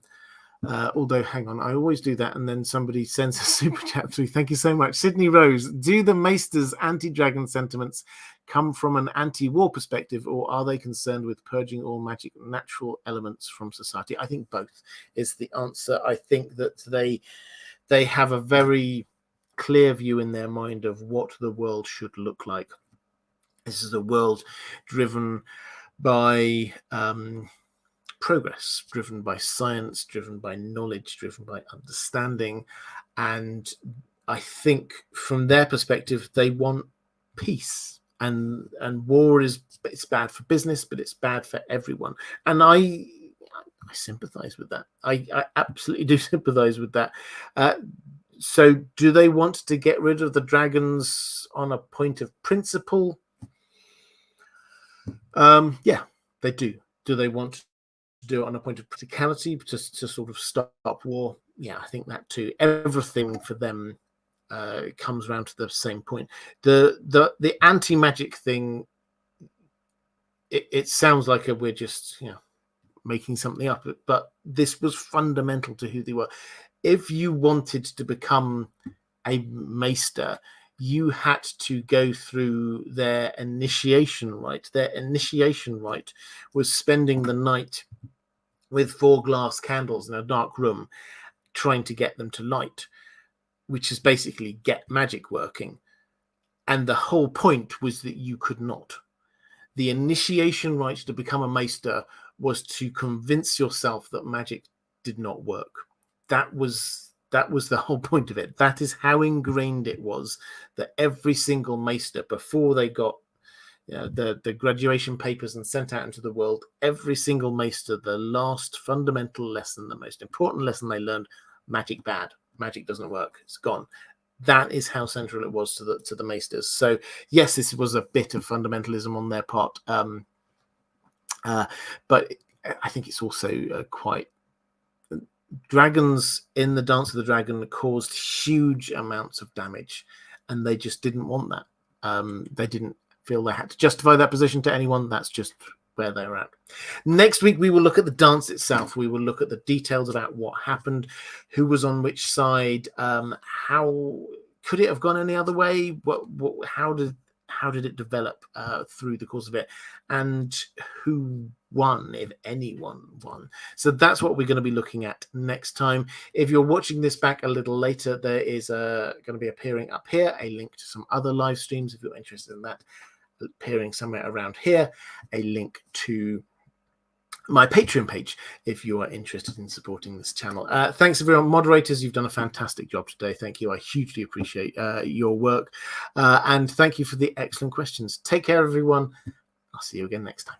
Speaker 1: hang on, I always do that, and then somebody sends a super chat through. Thank you so much. Sydney Rose, do the Maesters' anti-dragon sentiments come from an anti-war perspective, or are they concerned with purging all magic natural elements from society? I think both is the answer. I think that they have a very clear view in their mind of what the world should look like. This is a world driven by progress, driven by science, driven by knowledge, driven by understanding. And I think from their perspective, they want peace. And war it's bad for business, but it's bad for everyone. And I sympathize with that. I absolutely do sympathize with that. So do they want to get rid of the dragons on a point of principle? Yeah, they do. Do they want to do it on a point of practicality to sort of stop war? Yeah, I think that too. Everything for them comes around to the same point. The anti-magic thing, it sounds like we're just making something up, but this was fundamental to who they were. If you wanted to become a maester, you had to go through their initiation rite. Their initiation rite was spending the night with 4 glass candles in a dark room, trying to get them to light, which is basically get magic working. And the whole point was that you could not. The initiation rite to become a maester was to convince yourself that magic did not work. That was That was the whole point of it. That is how ingrained it was that every single maester, before they got the graduation papers and sent out into the world, every single maester, the last fundamental lesson, the most important lesson they learned: magic bad. Magic doesn't work. It's gone. That is how central it was to the maesters. So yes, this was a bit of fundamentalism on their part, but I think it's also quite. Dragons in the Dance of the Dragon caused huge amounts of damage, and they just didn't want that. They didn't feel they had to justify that position to anyone. That's just where they're at. Next week, we will look at the dance itself. We will look at the details about what happened, who was on which side, how could it have gone any other way, how did it develop through the course of it, and who won, if anyone won. So that's what we're going to be looking at next time. If you're watching this back a little later, there is going to be appearing up here a link to some other live streams if you're interested in that, appearing somewhere around here, a link to my Patreon page if you are interested in supporting this channel. Thanks everyone. Moderators, you've done a fantastic job today. Thank you. I hugely appreciate your work, and thank you for the excellent questions. Take care everyone. I'll see you again next time.